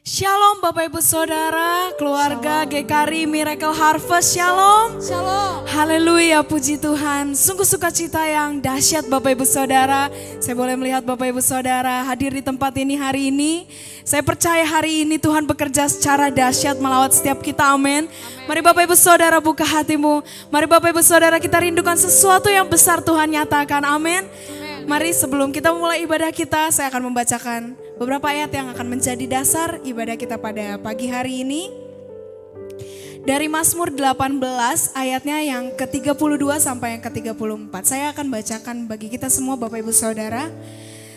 Shalom Bapak Ibu Saudara, keluarga GKRI Miracle Harvest, Shalom. Shalom. Haleluya, puji Tuhan. Sungguh sukacita yang dahsyat Bapak Ibu Saudara. Saya boleh melihat Bapak Ibu Saudara hadir di tempat ini hari ini. Saya percaya hari ini Tuhan bekerja secara dahsyat melawat setiap kita, amin. Mari Bapak Ibu Saudara buka hatimu. Mari Bapak Ibu Saudara kita rindukan sesuatu yang besar Tuhan nyatakan, amin. Mari sebelum kita mulai ibadah kita, saya akan membacakan beberapa ayat yang akan menjadi dasar ibadah kita pada pagi hari ini. Dari Mazmur 18 ayatnya yang ke-32 sampai yang ke-34. Saya akan bacakan bagi kita semua Bapak Ibu Saudara.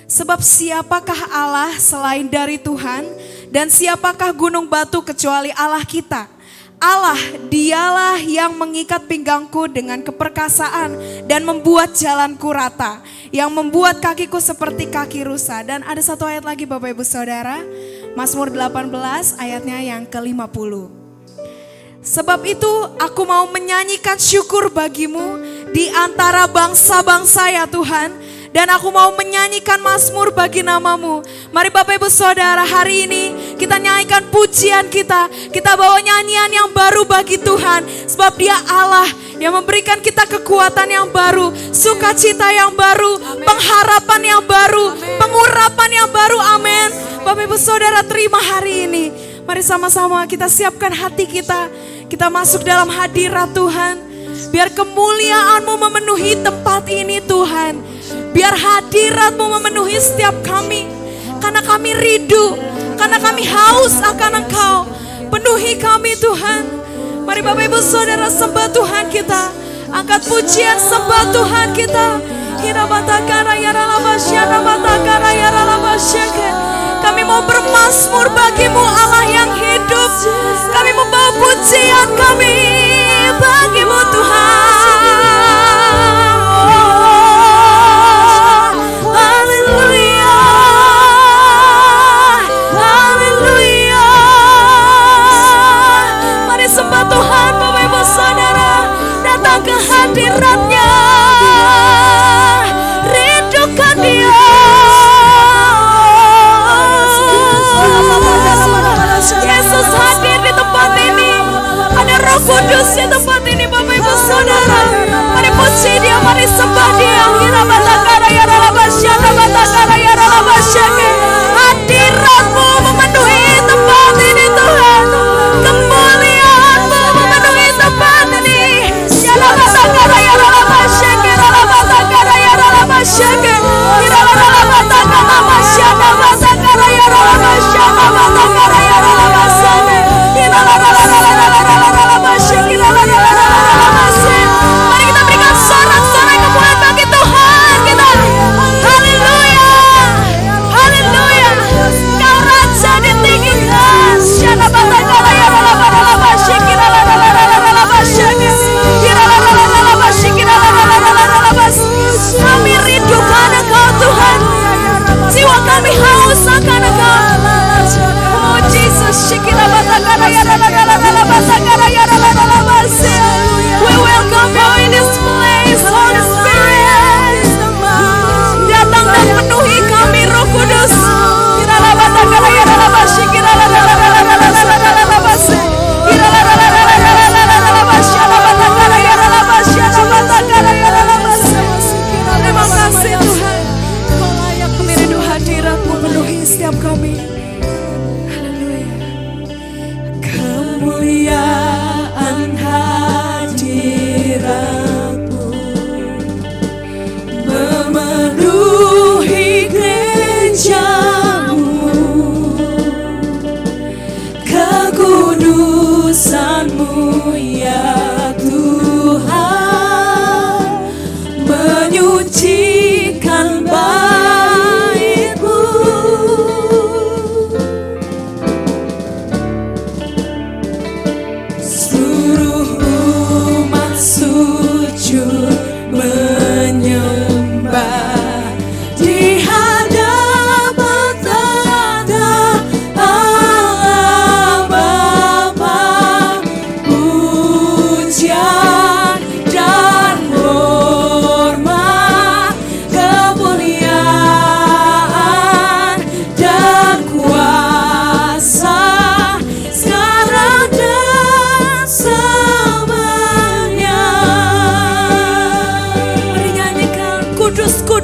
Sebab siapakah Allah selain dari Tuhan, dan siapakah gunung batu kecuali Allah kita? Allah, dialah yang mengikat pinggangku dengan keperkasaan dan membuat jalanku rata, yang membuat kakiku seperti kaki rusa. Dan ada satu ayat lagi Bapak Ibu Saudara, Mazmur 18 ayatnya yang ke-50. Sebab itu aku mau menyanyikan syukur bagimu di antara bangsa-bangsa ya Tuhan. Dan aku mau menyanyikan mazmur bagi namamu. Mari Bapak Ibu Saudara, hari ini kita nyanyikan pujian kita. Kita bawa nyanyian yang baru bagi Tuhan. Sebab Dia Allah yang memberikan kita kekuatan yang baru, sukacita yang baru, pengharapan yang baru, pengurapan yang baru, amin. Bapak Ibu Saudara, terima hari ini. Mari sama-sama kita siapkan hati kita. Kita masuk dalam hadirat Tuhan. Biar kemuliaan-Mu memenuhi tempat ini Tuhan. Biar hadirat-Mu memenuhi setiap kami. Karena kami rindu, karena kami haus akan Engkau. Penuhi kami Tuhan. Mari Bapak Ibu Saudara sembah Tuhan kita. Angkat pujian sembah Tuhan kita. Kami mau bermazmur bagimu Allah yang hidup. Kami membawa pujian kami bagimu Tuhan. Haleluya, haleluya. Mari sembah Tuhan Bapak Ibu Saudara. Datang ke hadirat-Nya. Rindukan Dia. Yesus hadir di tempat ini. Ada Roh Kudus di tempat ini Bapak Ibu Saudara.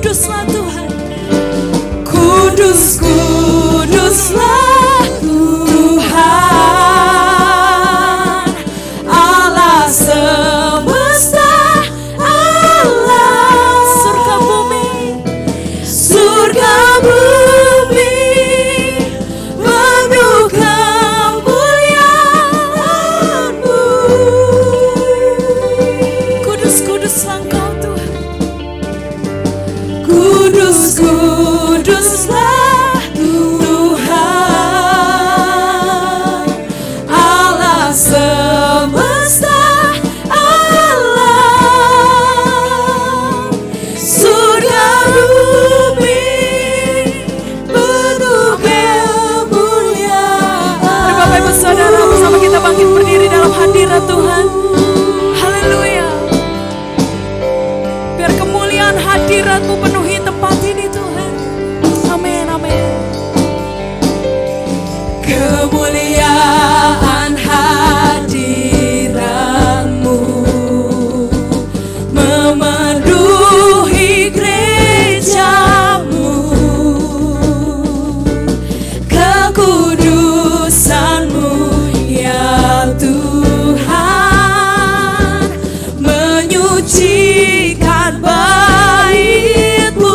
kuduslah Tuhan. Kudus, kuduslah Tuhan, Allah semesta, Allah surga bumi, surga bumi penuh kemuliaan-Mu. Kudus, kuduslah Engkau Tuhan. Kudus, kuduslah Tuhan, Allah semesta, Allah surga bumi penuh kemuliaan. Mari Bapak Ibu Saudara bersama kita bangkit berdiri dalam hadirat Tuhan. Haleluya. Biar kemuliaan hadirat-Mu penuhi tempat ini Tuhan. Amin, amin. Kemuliaan hadirat-Mu memenuhi gereja-Mu. Kekudusan-Mu ya Tuhan menyucikan bait-Mu.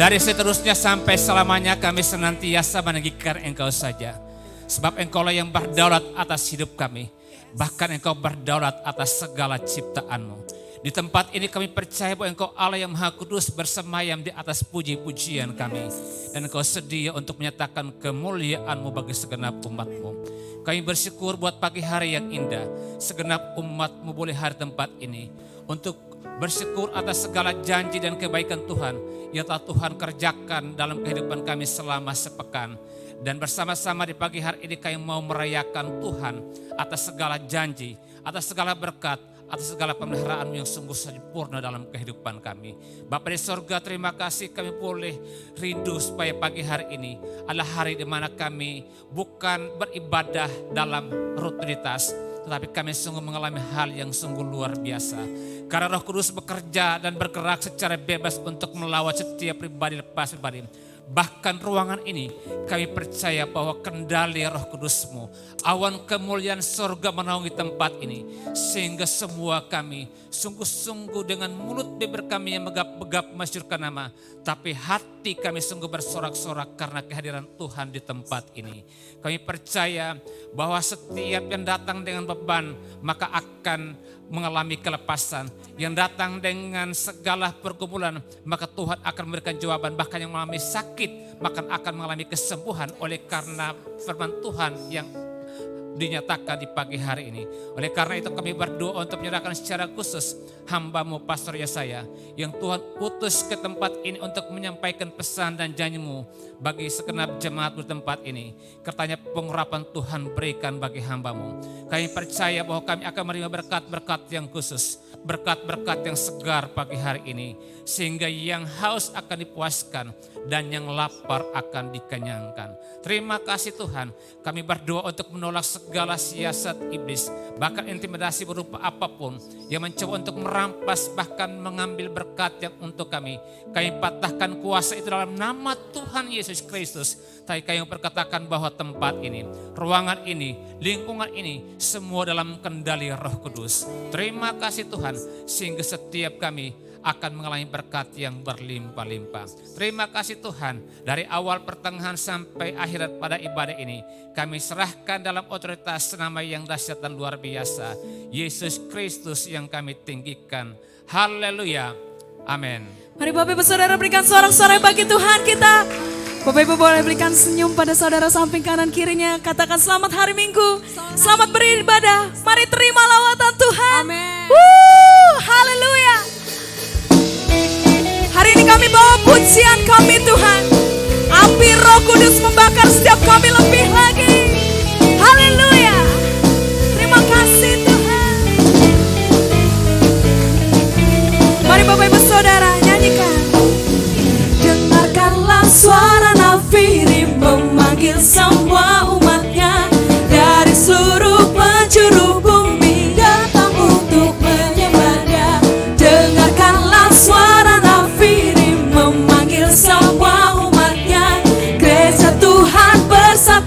Dari seterusnya sampai selamanya kami senantiasa meninggikan Engkau saja. Sebab Engkaulah yang berdaulat atas hidup kami. Bahkan Engkau berdaulat atas segala ciptaan-Mu. Di tempat ini kami percaya bahwa Engkau Allah yang Maha Kudus bersemayam di atas puji-pujian kami. Dan Engkau sedia untuk menyatakan kemuliaan-Mu bagi segenap umat-Mu. Kami bersyukur buat pagi hari yang indah. Segenap umat-Mu boleh hadir tempat ini. Untuk bersyukur atas segala janji dan kebaikan Tuhan yang telah Tuhan kerjakan dalam kehidupan kami selama sepekan. Dan bersama-sama di pagi hari ini kami mau merayakan Tuhan atas segala janji, atas segala berkat, atas segala pemeliharaan yang sungguh sempurna dalam kehidupan kami. Bapa di sorga, terima kasih kami boleh rindu supaya pagi hari ini adalah hari di mana kami bukan beribadah dalam rutinitas, tetapi kami sungguh mengalami hal yang sungguh luar biasa. Karena Roh Kudus bekerja dan bergerak secara bebas untuk melawat setiap pribadi lepas pribadi. Bahkan ruangan ini kami percaya bahwa kendali Roh Kudus-Mu, awan kemuliaan surga menaungi tempat ini. Sehingga semua kami sungguh-sungguh dengan mulut bibir kami yang megap-megap masyurkan nama. Tapi hati kami sungguh bersorak-sorak karena kehadiran Tuhan di tempat ini. Kami percaya bahwa setiap yang datang dengan beban maka akan mengalami kelepasan. Yang datang dengan segala pergumulan maka Tuhan akan memberikan jawaban. Bahkan yang mengalami sakit maka akan mengalami kesembuhan oleh karena firman Tuhan yang dinyatakan di pagi hari ini. Oleh karena itu kami berdoa untuk menyerahkan secara khusus hamba-Mu Pastor Yesaya yang Tuhan utus ke tempat ini untuk menyampaikan pesan dan janji-Mu bagi segenap jemaat di tempat ini. Katanya pengurapan Tuhan berikan bagi hamba-Mu. Kami percaya bahwa kami akan menerima berkat-berkat yang khusus, berkat-berkat yang segar pagi hari ini, sehingga yang haus akan dipuaskan dan yang lapar akan dikenyangkan. Terima kasih Tuhan, kami berdoa untuk menolak segala siasat iblis, bahkan intimidasi berupa apapun yang mencoba untuk merampas bahkan mengambil berkat yang untuk kami. Kami patahkan kuasa itu dalam nama Tuhan Yesus Kristus. Tapi kami perkatakan bahwa tempat ini, ruangan ini, lingkungan ini semua dalam kendali Roh Kudus. Terima kasih Tuhan, sehingga setiap kami akan mengalami berkat yang berlimpah-limpah. Terima kasih Tuhan, dari awal pertengahan sampai akhirat pada ibadah ini kami serahkan dalam otoritas nama yang dahsyat dan luar biasa, Yesus Kristus yang kami tinggikan. Haleluya, amin. Mari Bapak Ibu Saudara berikan sorak-sorai bagi Tuhan kita. Bapak Ibu boleh berikan senyum pada saudara samping kanan kirinya. Katakan selamat hari Minggu, selamat beribadah. Mari terima lawatan Tuhan. Amin. Haleluya. Hari ini kami bawa pujian kami Tuhan. Api Roh Kudus membakar setiap kami lebih lagi. Haleluya. Terima kasih Tuhan. Mari Bapak Ibu Saudara nyanyikan. Dengarkanlah suara nafiri memanggil semua umatnya. Dari seluruh penjuru bumi datang untuk menyembahnya. Dengarkanlah suara memanggil semua umatnya, gereja Tuhan bersama.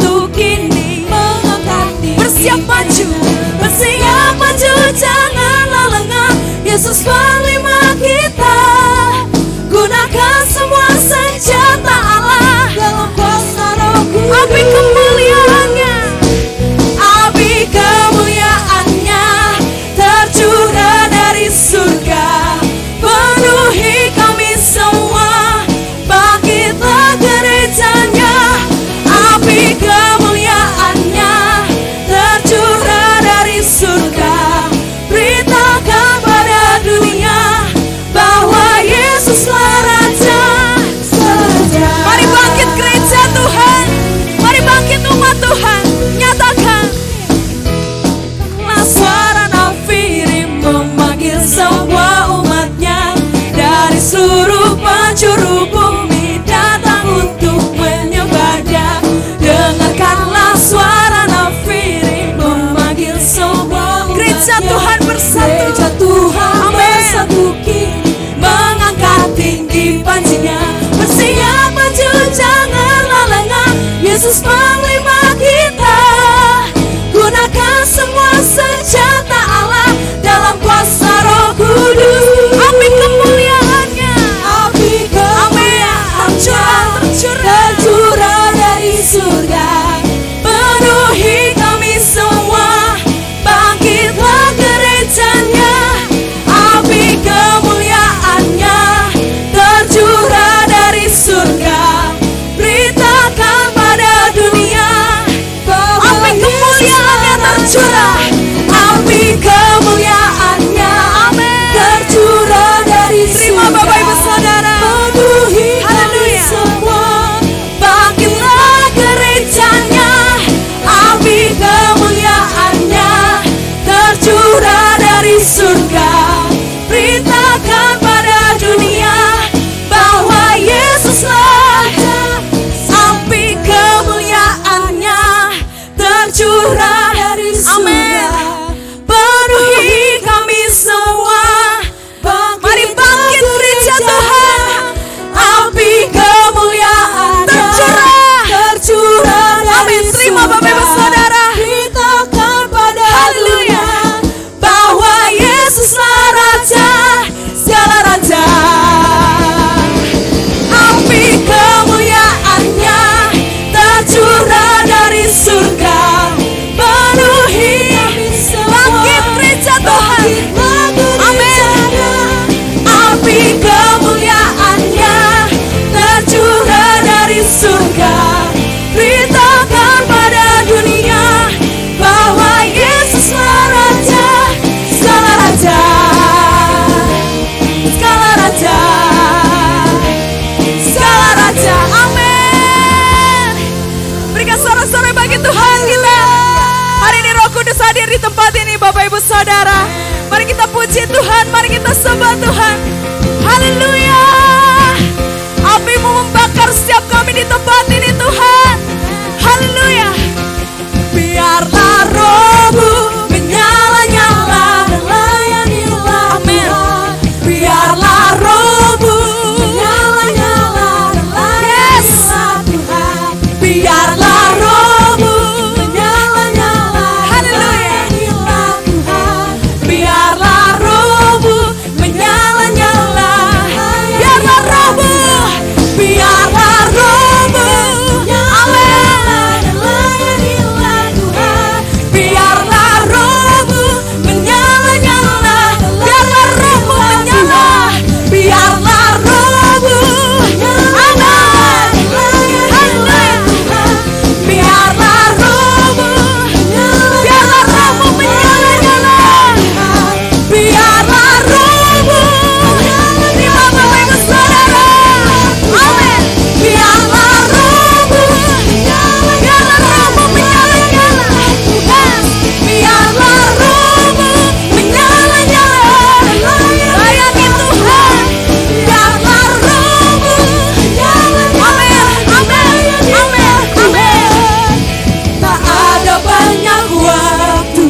puji Tuhan, mari kita sembah Tuhan. Haleluya. Api-Mu membakar setiap kami di tempat ini Tuhan. Haleluya. Biarlah Roh-Mu menyala-nyala dan layanilah Tuhan. Biarlah Roh-Mu menyala-nyala dan layanilah Tuhan. Biarlah Roh-Mu menyala-nyala dan layanilah Tuhan. Biarlah Roh-Mu menyala-nyala. Biarlah Roh-Mu, biarlah Roh-Mu, amin. Biarlah Roh-Mu menyala-nyala, biarlah Roh-Mu menyala, biarlah Roh-Mu, amin. Biarlah Roh-Mu, biarlah Roh-Mu menyala-nyala, biarlah Roh-Mu, terima Bapak Ibu Saudara, amin. Biarlah Roh-Mu, biarlah Roh-Mu menyala-nyala, biarlah Roh-Mu menyala-nyala, layani Tuhan, biarlah Roh-Mu, amin, amin, amin, amin. Tak ada banyak waktu,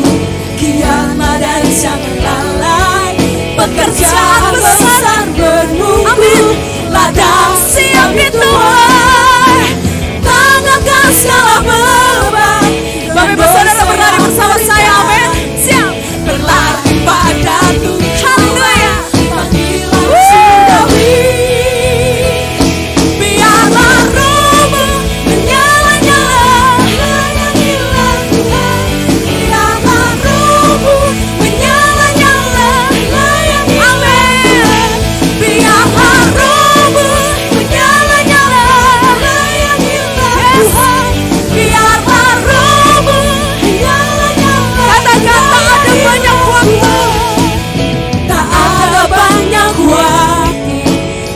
kiamat dan jangan lalai, pekerjaan besar menunggu, ladang siap dituai, tangankan segala beban. Bapak Ibu Saudara berlari bersama saya, amin. Siap berlari pada Tuhan, haleluya. Panggilan surgawi. Biarlah Roh-Mu menyala-nyala, layanilah Tuhan. Biarlah Roh-Mu menyala-nyala, layanilah, amin. Biarlah Roh-Mu menyala-nyala, layanilah Tuhan. Biarlah Roh-Mu menyala-nyala. Katakan tak ada banyak waktu, tak ada banyak waktu,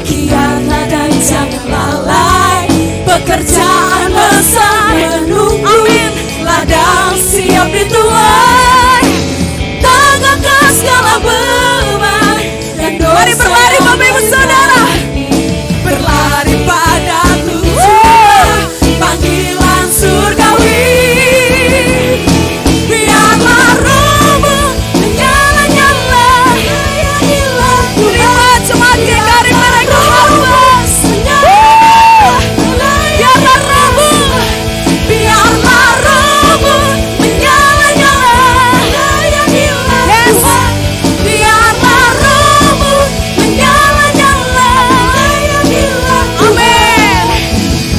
kiamat dan jangan lalai, pekerjaan besar menunggu, amin. Ladang siap dituai, tangankan segala beban dan dosa. Mari berlari Bapak Ibu Saudara, berlari pada Tuhan, panggilan surgawi. Biarlah Roh-Mu menyala-nyala, layanilah Tuhan. Terima jemaat GKRI mereka Harvest. Biarlah Roh-Mu, biarlah Roh-Mu menyala-nyala, layanilah Tuhan. Biarlah Roh-Mu menyala-nyala, layanilah Tuhan. Amin.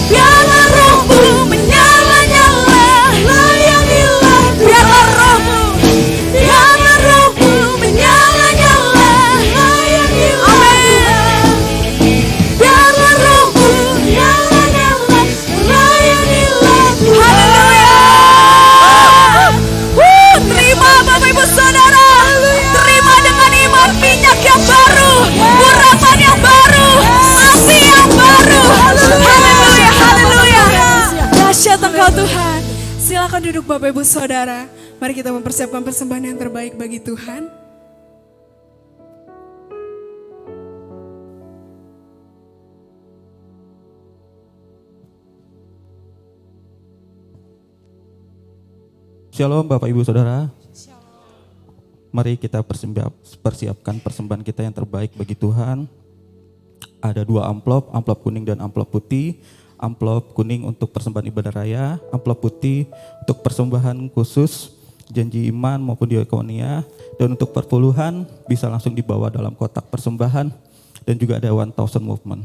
Biarlah Roh-Mu menyala-nyala, layanilah Tuhan. Biarlah Roh-Mu, biarlah Roh-Mu menyala-nyala, layanilah Tuhan. Biarlah Roh-Mu menyala-nyala, layanilah Tuhan. Haleluya. Terima Bapak Ibu Saudara, terima dengan iman minyak yang baru, urapan yang baru, api yang baru. Haleluya, haleluya. Dahsyat Engkau Tuhan. Silakan duduk Bapak Ibu Saudara. Mari kita mempersiapkan persembahan yang terbaik bagi Tuhan. Shalom Bapak Ibu Saudara. Mari kita persiapkan persembahan kita yang terbaik bagi Tuhan. Ada 2 amplop, amplop kuning dan amplop putih. Amplop kuning untuk persembahan ibadah raya, amplop putih untuk persembahan khusus janji iman maupun diakonia. Dan untuk perpuluhan bisa langsung dibawa dalam kotak persembahan. Dan juga ada 1000 movement.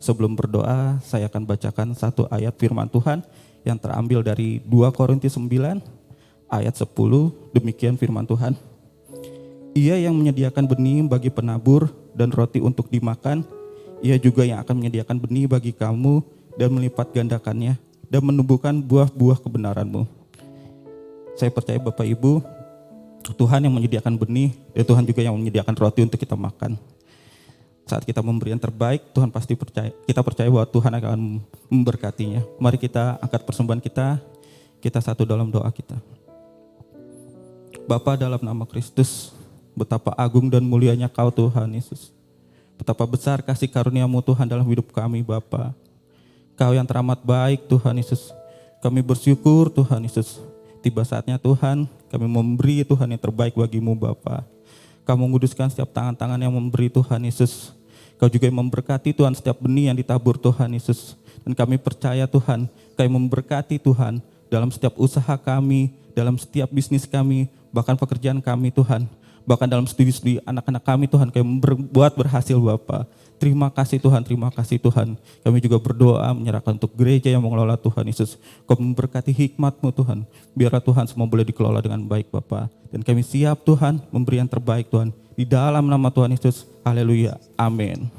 Sebelum berdoa, saya akan bacakan satu ayat firman Tuhan yang terambil dari 2 Korintus 9 ayat 10. Demikian firman Tuhan. Ia yang menyediakan benih bagi penabur dan roti untuk dimakan, ia juga yang akan menyediakan benih bagi kamu dan melipat gandakannya dan menumbuhkan buah-buah kebenaranmu. Saya percaya Bapak Ibu, Tuhan yang menyediakan benih dan Tuhan juga yang menyediakan roti untuk kita makan. Saat kita memberi yang terbaik, Tuhan pasti kita percaya bahwa Tuhan akan memberkatinya. Mari kita angkat persembahan kita satu dalam doa kita. Bapa, dalam nama Kristus, Betapa agung dan mulianya Kau Tuhan Yesus. Betapa besar kasih karunia-Mu Tuhan dalam hidup kami Bapa. Kau yang teramat baik Tuhan Yesus. Kami bersyukur Tuhan Yesus. Tiba saatnya Tuhan kami memberi Tuhan yang terbaik bagi-Mu Bapa. Kau menguduskan setiap tangan-tangan yang memberi Tuhan Yesus. Kau juga yang memberkati Tuhan setiap benih yang ditabur Tuhan Yesus. Dan kami percaya Tuhan, Kau yang memberkati Tuhan dalam setiap usaha kami, dalam setiap bisnis kami, bahkan pekerjaan kami Tuhan. Bahkan dalam studi-studi anak-anak kami Tuhan, Kau yang berbuat berhasil Bapa. Terima kasih Tuhan, terima kasih Tuhan. Kami juga berdoa menyerahkan untuk gereja yang mengelola Tuhan Yesus. Kau memberkati hikmat-Mu Tuhan. Biarlah Tuhan semua boleh dikelola dengan baik Bapa. Dan kami siap Tuhan memberi yang terbaik Tuhan. Di dalam nama Tuhan Yesus. Haleluya. Amin.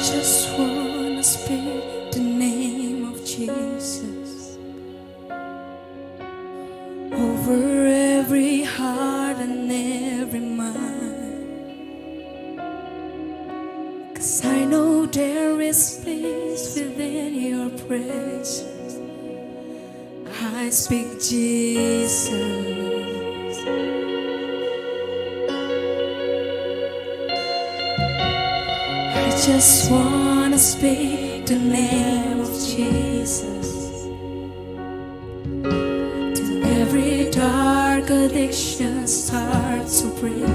Just wanna speak the name of Jesus over every heart and every mind, 'cause I know there is peace within your presence. I speak Jesus. I just wanna speak the name of Jesus till every dark addiction starts to break,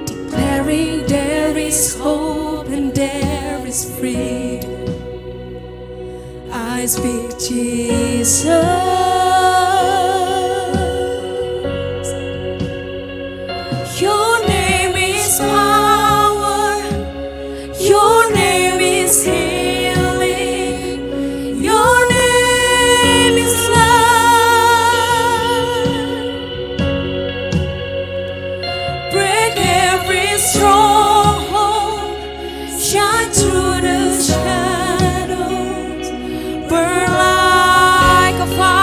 declaring there is hope and there is freedom. I speak Jesus. Your name is power. Your name is healing. Your name is love. Break every stronghold. Shine through the shadows. Burn like a fire.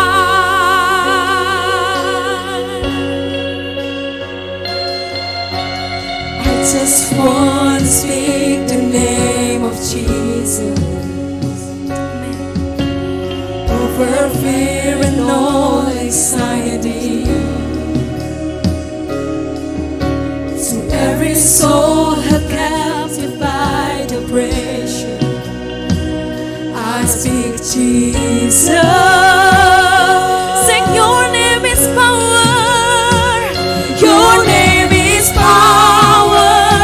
I just want to speak the name of Jesus over fear and all anxiety. To every soul held captive by depression, I speak Jesus. Sing, your name is power. Your name is power.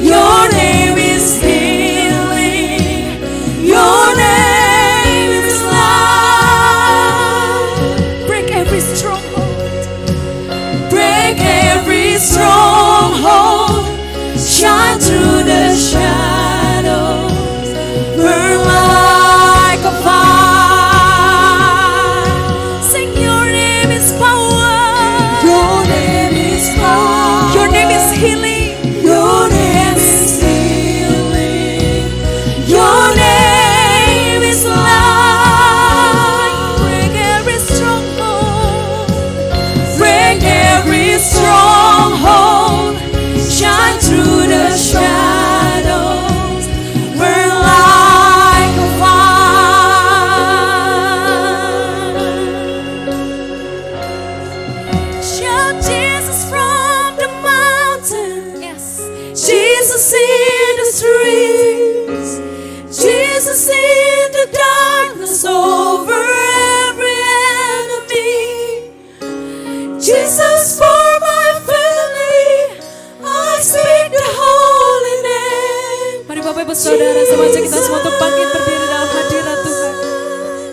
Your name is healing. Your name is love. Break every stronghold. Break every stronghold. Shine through the shadows. Burn like a fire. Sing, your name is power. Your name is power. Your name is healing. Your name is healing. Your name is life. Break every stronghold. Break every stronghold. Shine through the shadows. Burn like a fire. Shout Jesus from the mountain. Yes. Jesus in the streets. Jesus in the darkness over every enemy. Jesus for my family. I speak the holy name. Mari Bapak Ibu Saudara, semuanya kita semua untuk bangkit berdiri dalam hadirat Tuhan.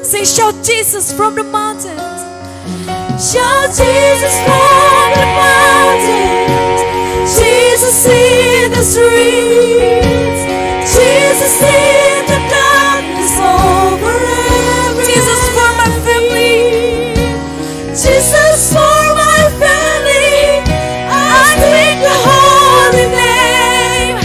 Say, shout Jesus from the mountains. Shout Jesus from the mountains. Jesus in the streets. Jesus in the darkness over every Jesus for my family. Jesus for my family. I speak the holy name.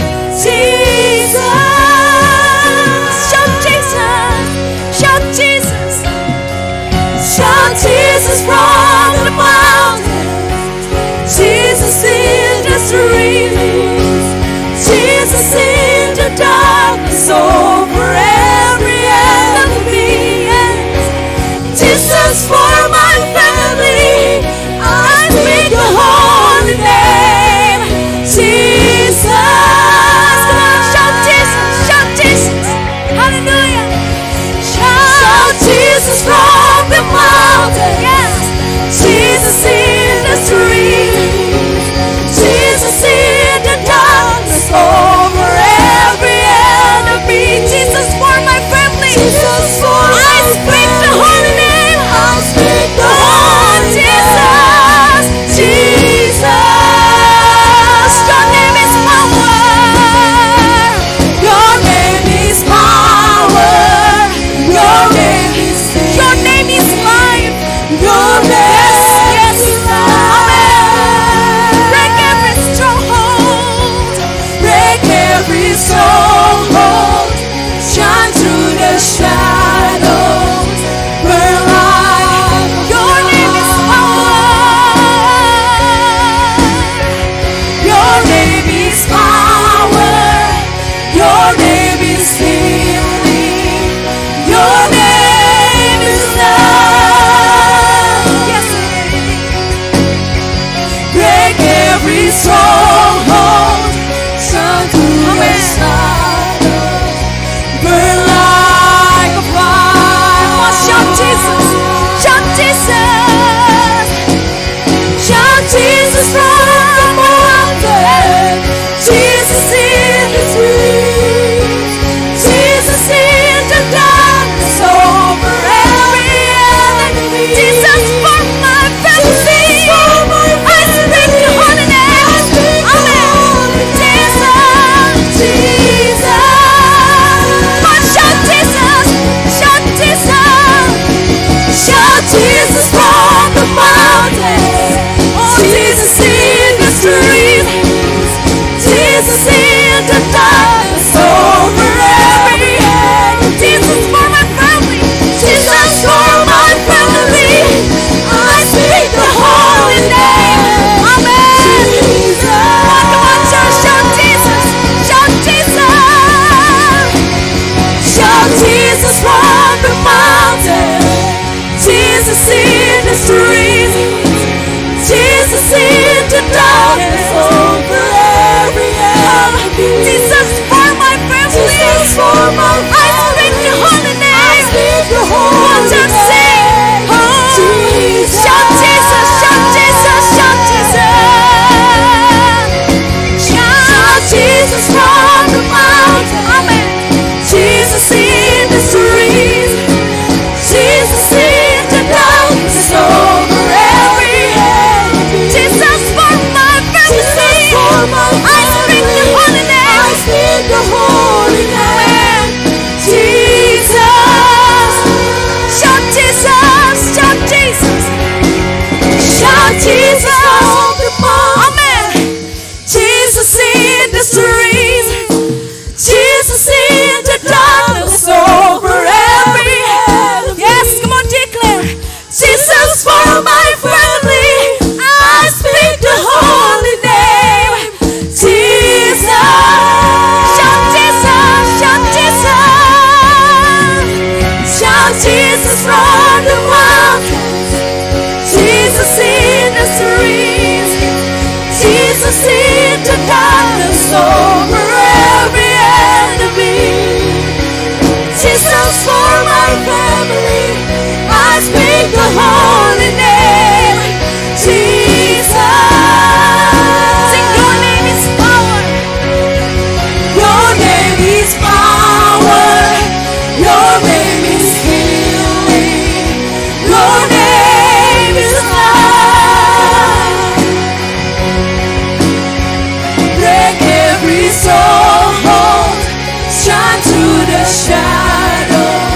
shadows,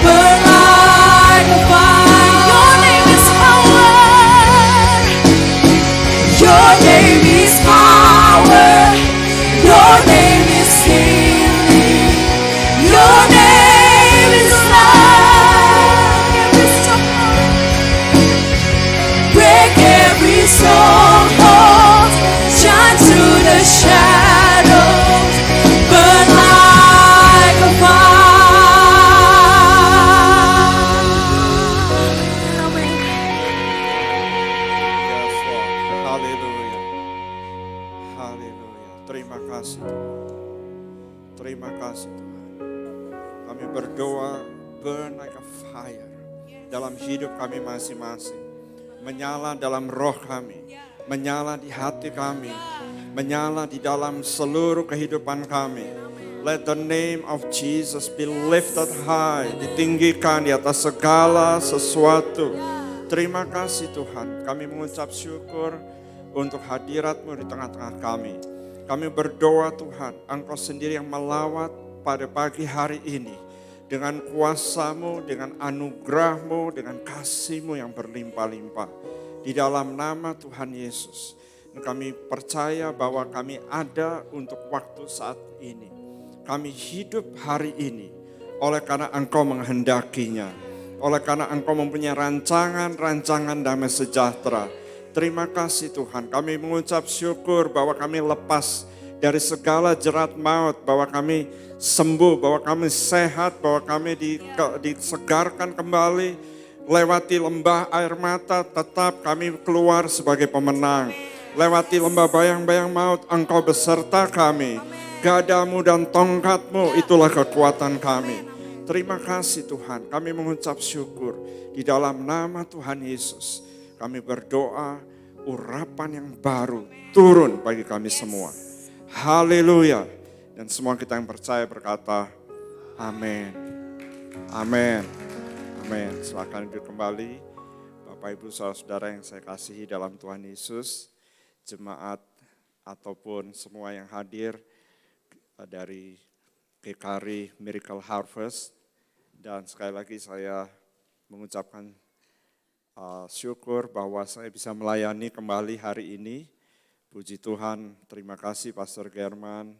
burn like a fire. Your name is power. Your name is power. Your name is healing. Your name is love. Break every stronghold. Shine through the shadows. Burn like a fire. Yes, Lord. Haleluya. Haleluya. Terima kasih Tuhan. Terima kasih Tuhan. Kami berdoa burn like a fire dalam hidup kami masing-masing. Menyala dalam roh kami. Menyala di hati kami. Menyala di dalam seluruh kehidupan kami. Let the name of Jesus be lifted high. Ditinggikan di atas segala sesuatu. Terima kasih Tuhan. Kami mengucap syukur untuk hadirat-Mu di tengah-tengah kami. Kami berdoa Tuhan, Engkau sendiri yang melawat pada pagi hari ini. Dengan kuasa-Mu, dengan anugerah-Mu, dengan kasih-Mu yang berlimpah-limpah. Di dalam nama Tuhan Yesus. Kami percaya bahwa kami ada untuk waktu saat ini. Kami hidup hari ini oleh karena Engkau menghendakinya. Oleh karena Engkau mempunyai rancangan damai sejahtera. Terima kasih Tuhan, kami mengucap syukur bahwa kami lepas dari segala jerat maut, bahwa kami sembuh, bahwa kami sehat, bahwa kami disegarkan kembali, lewati lembah air mata, tetap kami keluar sebagai pemenang. Lewati lembah bayang-bayang maut, Engkau beserta kami. Gadamu dan tongkatmu, itulah kekuatan kami. Terima kasih Tuhan, kami mengucap syukur di dalam nama Tuhan Yesus. Kami berdoa urapan yang baru turun bagi kami semua. Haleluya. Dan semua kita yang percaya berkata, amin. Amin. Amin. Silakan duduk kembali. Bapak Ibu Saudara yang saya kasihi dalam Tuhan Yesus. Jemaat ataupun semua yang hadir dari GKRI Miracle Harvest. Dan sekali lagi saya mengucapkan syukur bahwa saya bisa melayani kembali hari ini. Puji Tuhan, terima kasih Pastor German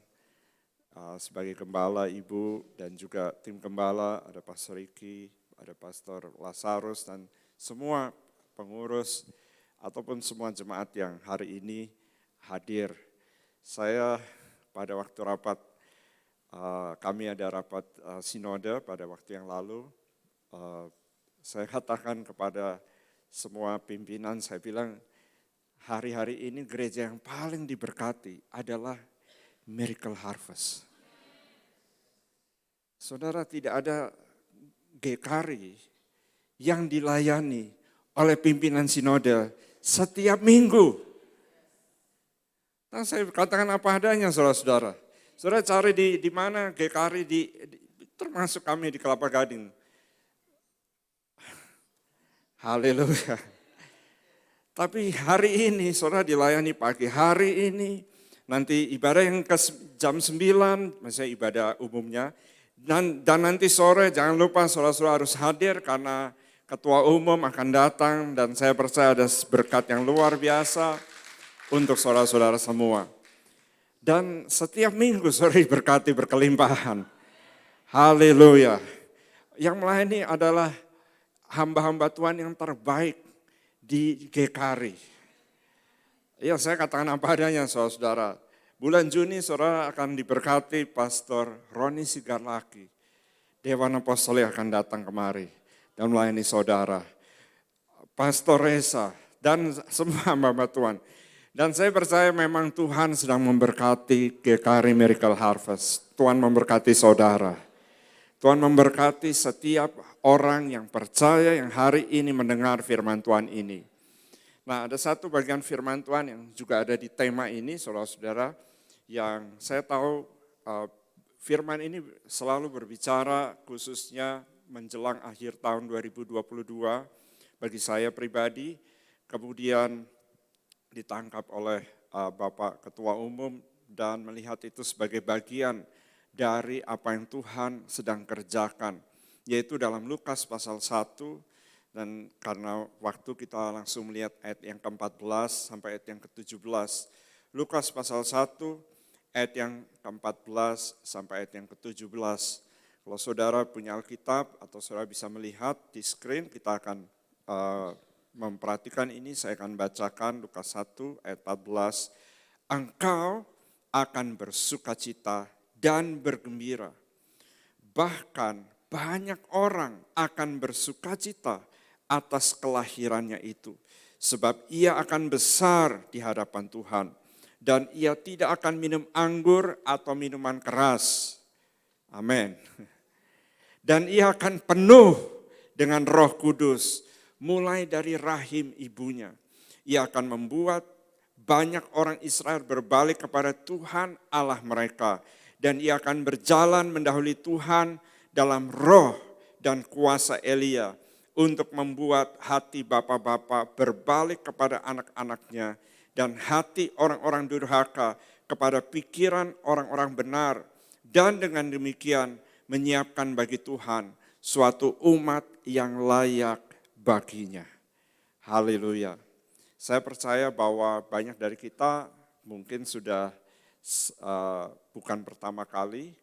sebagai gembala, Ibu, dan juga tim gembala, ada Pastor Ricky, ada Pastor Lazarus, dan semua pengurus ataupun semua jemaat yang hari ini hadir. Saya pada waktu rapat, kami ada rapat sinode pada waktu yang lalu, saya katakan kepada semua pimpinan, saya bilang hari-hari ini gereja yang paling diberkati adalah Miracle Harvest. Saudara, tidak ada GKRI yang dilayani oleh pimpinan sinode setiap minggu. Nah, saya katakan apa adanya saudara-saudara. Saudara cari di mana GKRI termasuk kami di Kelapa Gading. Haleluya. Tapi hari ini saudara dilayani pagi hari ini. Nanti ibadah yang ke jam 9, misalnya ibadah umumnya. Dan nanti sore jangan lupa saudara-saudara harus hadir karena ketua umum akan datang. Dan saya percaya ada berkat yang luar biasa untuk saudara-saudara semua. Dan setiap minggu saudara diberkati berkelimpahan. Haleluya. Yang melayani adalah hamba-hamba Tuhan yang terbaik di GKRI. Ya, saya katakan apa adanya saudara-saudara. Bulan Juni saudara akan diberkati Pastor Roni Sigarlaki. Dewan Apostolik akan datang kemari dan melayani saudara. Pastor Reza dan semua hamba Tuhan. Dan saya percaya memang Tuhan sedang memberkati GKRI Miracle Harvest. Tuhan memberkati saudara. Tuhan memberkati setiap orang yang percaya yang hari ini mendengar firman Tuhan ini. Nah, ada satu bagian firman Tuhan yang juga ada di tema ini, saudara-saudara, yang saya tahu firman ini selalu berbicara khususnya menjelang akhir tahun 2022 bagi saya pribadi, kemudian ditangkap oleh Bapak Ketua Umum dan melihat itu sebagai bagian dari apa yang Tuhan sedang kerjakan. Yaitu dalam Lukas pasal 1, dan karena waktu kita langsung melihat ayat yang ke-14 sampai ayat yang ke-17. Lukas pasal 1 ayat yang ke-14 sampai ayat yang ke-17. Kalau saudara punya Alkitab atau saudara bisa melihat di screen, kita akan memperhatikan ini. Saya akan bacakan Lukas 1 ayat 14. Engkau akan bersukacita dan bergembira. Bahkan banyak orang akan bersukacita atas kelahirannya itu. Sebab ia akan besar di hadapan Tuhan. Dan ia tidak akan minum anggur atau minuman keras. Amin. Dan ia akan penuh dengan Roh Kudus mulai dari rahim ibunya. Ia akan membuat banyak orang Israel berbalik kepada Tuhan Allah mereka. Dan ia akan berjalan mendahului Tuhan dalam roh dan kuasa Elia untuk membuat hati bapa-bapa berbalik kepada anak-anaknya dan hati orang-orang durhaka kepada pikiran orang-orang benar, dan dengan demikian menyiapkan bagi Tuhan suatu umat yang layak baginya. Haleluya. Saya percaya bahwa banyak dari kita mungkin sudah bukan pertama kali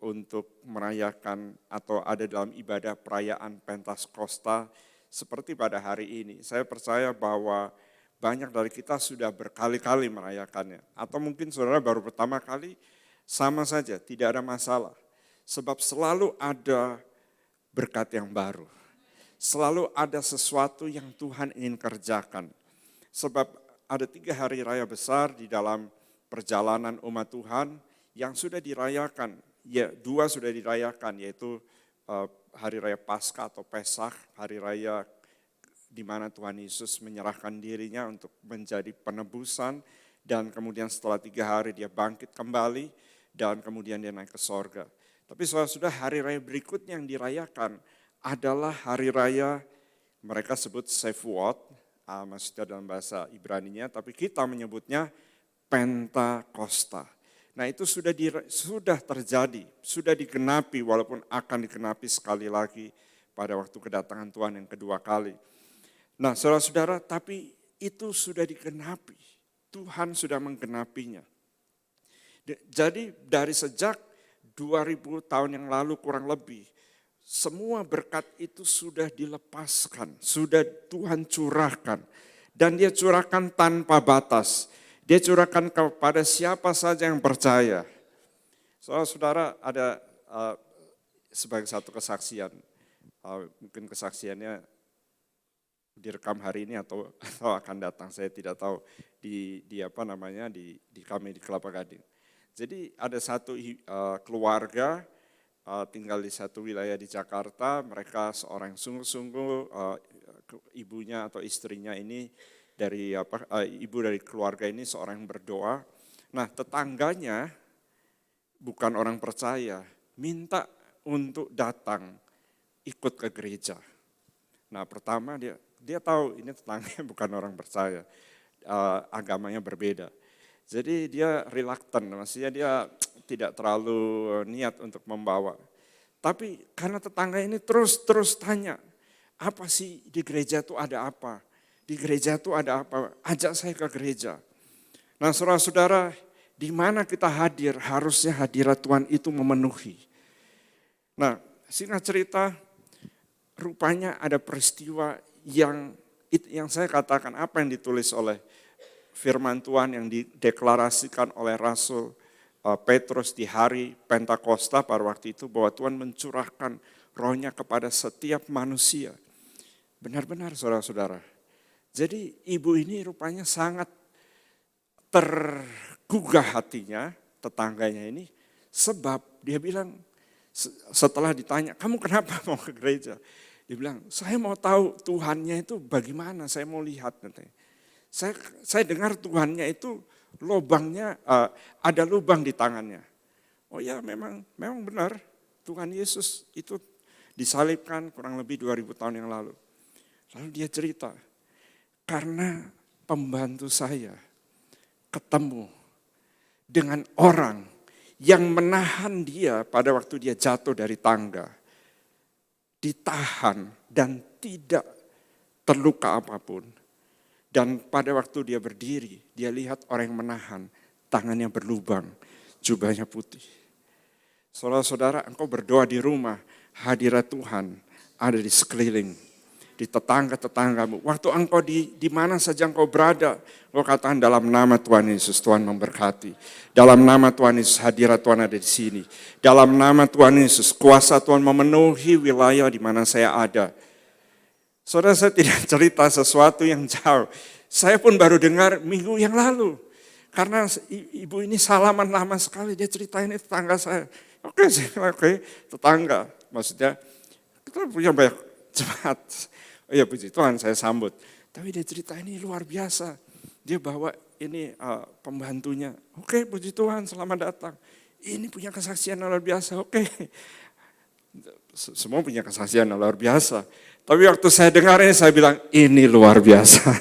untuk merayakan atau ada dalam ibadah perayaan Pentakosta seperti pada hari ini. Saya percaya bahwa banyak dari kita sudah berkali-kali merayakannya. Atau mungkin saudara baru pertama kali, sama saja, tidak ada masalah. Sebab selalu ada berkat yang baru. Selalu ada sesuatu yang Tuhan ingin kerjakan. Sebab ada 3 hari raya besar di dalam perjalanan umat Tuhan yang sudah dirayakan. Ya, 2 sudah dirayakan, yaitu Hari Raya Paskah atau Pesach, Hari Raya di mana Tuhan Yesus menyerahkan dirinya untuk menjadi penebusan, dan kemudian setelah 3 hari dia bangkit kembali, dan kemudian dia naik ke sorga. Tapi sudah hari raya berikutnya yang dirayakan adalah hari raya, mereka sebut Shavuot, maksudnya dalam bahasa Ibraninya, tapi kita menyebutnya Pentakosta. Nah itu sudah terjadi, sudah digenapi, walaupun akan digenapi sekali lagi pada waktu kedatangan Tuhan yang kedua kali. Nah saudara-saudara, tapi itu sudah digenapi, Tuhan sudah menggenapinya. Jadi dari sejak 2000 tahun yang lalu kurang lebih, semua berkat itu sudah dilepaskan, sudah Tuhan curahkan. Dan dia curahkan tanpa batas. Dia curahkan kepada siapa saja yang percaya. Saudara ada sebagai satu kesaksian, mungkin kesaksiannya direkam hari ini atau akan datang, saya tidak tahu di kami di Kelapa Gading. Jadi ada satu keluarga tinggal di satu wilayah di Jakarta, mereka seorang yang sungguh-sungguh, ibunya atau istrinya ini ibu dari keluarga ini seorang yang berdoa. Nah tetangganya bukan orang percaya, minta untuk datang ikut ke gereja. Nah pertama dia tahu ini tetangganya bukan orang percaya, agamanya berbeda. Jadi dia reluctant, maksudnya dia tidak terlalu niat untuk membawa. Tapi karena tetangga ini terus tanya, apa sih di gereja itu ada apa? Di gereja itu ada apa? Ajak saya ke gereja. Nah saudara-saudara, di mana kita hadir, harusnya hadirat Tuhan itu memenuhi. Nah singkat cerita, rupanya ada peristiwa yang saya katakan, apa yang ditulis oleh firman Tuhan yang dideklarasikan oleh Rasul Petrus di hari Pentakosta pada waktu itu, bahwa Tuhan mencurahkan rohnya kepada setiap manusia. Benar-benar saudara-saudara. Jadi ibu ini rupanya sangat tergugah hatinya, tetangganya ini, sebab dia bilang setelah ditanya, kamu kenapa mau ke gereja? Dia bilang, saya mau tahu Tuhannya itu bagaimana, saya mau lihat nanti. Saya dengar Tuhannya itu lubangnya, ada lubang di tangannya. Oh ya memang benar, Tuhan Yesus itu disalibkan kurang lebih 2000 tahun yang lalu. Lalu dia cerita, karena pembantu saya ketemu dengan orang yang menahan dia pada waktu dia jatuh dari tangga. Ditahan dan tidak terluka apapun. Dan pada waktu dia berdiri, dia lihat orang yang menahan, tangannya berlubang, jubahnya putih. Saudara-saudara, engkau berdoa di rumah, hadirat Tuhan ada di sekeliling, di tetangga-tetanggamu. Waktu engkau di mana saja engkau berada, engkau katakan dalam nama Tuhan Yesus, Tuhan memberkati. Dalam nama Tuhan Yesus, hadirat Tuhan ada di sini. Dalam nama Tuhan Yesus, kuasa Tuhan memenuhi wilayah di mana saya ada. Saudara, saya tidak cerita sesuatu yang jauh. Saya pun baru dengar minggu yang lalu. Karena ibu ini salaman lama sekali, dia ceritain ini tetangga saya. Oke, tetangga. Maksudnya, kita punya banyak jemaat. Oh ya puji Tuhan, saya sambut. Tapi dia cerita ini luar biasa. Dia bawa ini pembantunya. Oke, puji Tuhan, selamat datang. Ini punya kesaksian luar biasa. Oke, semua punya kesaksian luar biasa. Tapi waktu saya dengar ini, saya bilang, ini luar biasa.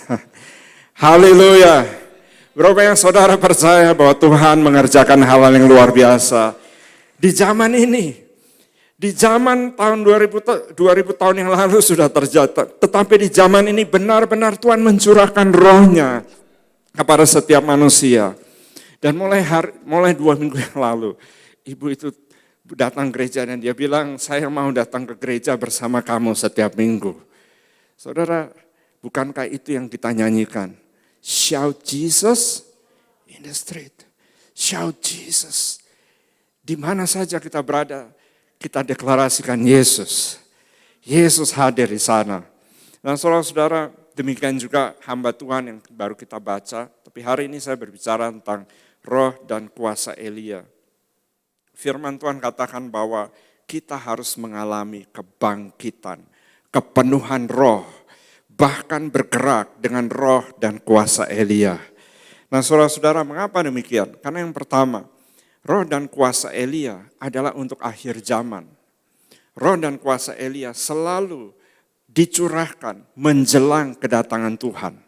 Haleluya. Berapa yang saudara percaya bahwa Tuhan mengerjakan hal-hal yang luar biasa di zaman ini? Di zaman tahun 2000 tahun yang lalu sudah terjadi. Tetapi di zaman ini benar-benar Tuhan mencurahkan rohnya kepada setiap manusia. Dan mulai 2 minggu yang lalu, ibu itu datang gereja dan dia bilang, saya mau datang ke gereja bersama kamu setiap minggu. Saudara, bukankah itu yang kita nyanyikan? Shout Jesus in the street. Shout Jesus. Di mana saja kita berada, kita deklarasikan Yesus. Yesus hadir di sana. Dan saudara-saudara, demikian juga hamba Tuhan yang baru kita baca. Tapi hari ini saya berbicara tentang roh dan kuasa Elia. Firman Tuhan katakan bahwa kita harus mengalami kebangkitan, kepenuhan roh, bahkan bergerak dengan roh dan kuasa Elia. Nah saudara-saudara, mengapa demikian? Karena yang pertama, roh dan kuasa Elia adalah untuk akhir zaman. Roh dan kuasa Elia selalu dicurahkan menjelang kedatangan Tuhan.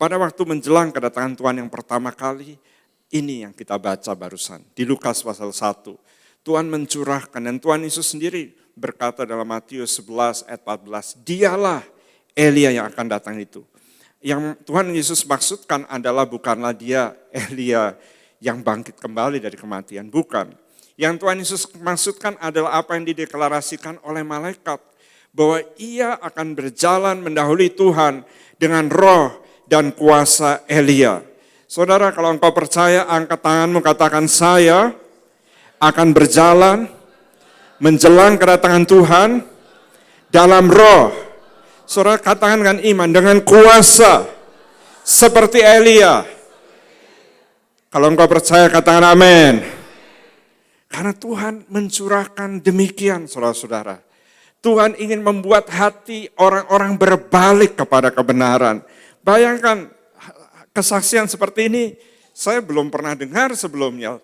Pada waktu menjelang kedatangan Tuhan yang pertama kali, ini yang kita baca barusan di Lukas pasal 1. Tuhan mencurahkan dan Tuhan Yesus sendiri berkata dalam Matius 11 ayat 14, dialah Elia yang akan datang itu. Yang Tuhan Yesus maksudkan adalah bukanlah dia Elia yang bangkit kembali dari kematian, bukan. Yang Tuhan Yesus maksudkan adalah apa yang dideklarasikan oleh malaikat, bahwa ia akan berjalan mendahului Tuhan dengan roh dan kuasa Elia. Saudara, kalau engkau percaya, angkat tanganmu, katakan saya akan berjalan menjelang kedatangan Tuhan dalam roh. Saudara, katakan dengan iman, dengan kuasa seperti Elia. Kalau engkau percaya, katakan amin. Karena Tuhan mencurahkan demikian, saudara-saudara. Tuhan ingin membuat hati orang-orang berbalik kepada kebenaran. Bayangkan, kesaksian seperti ini saya belum pernah dengar sebelumnya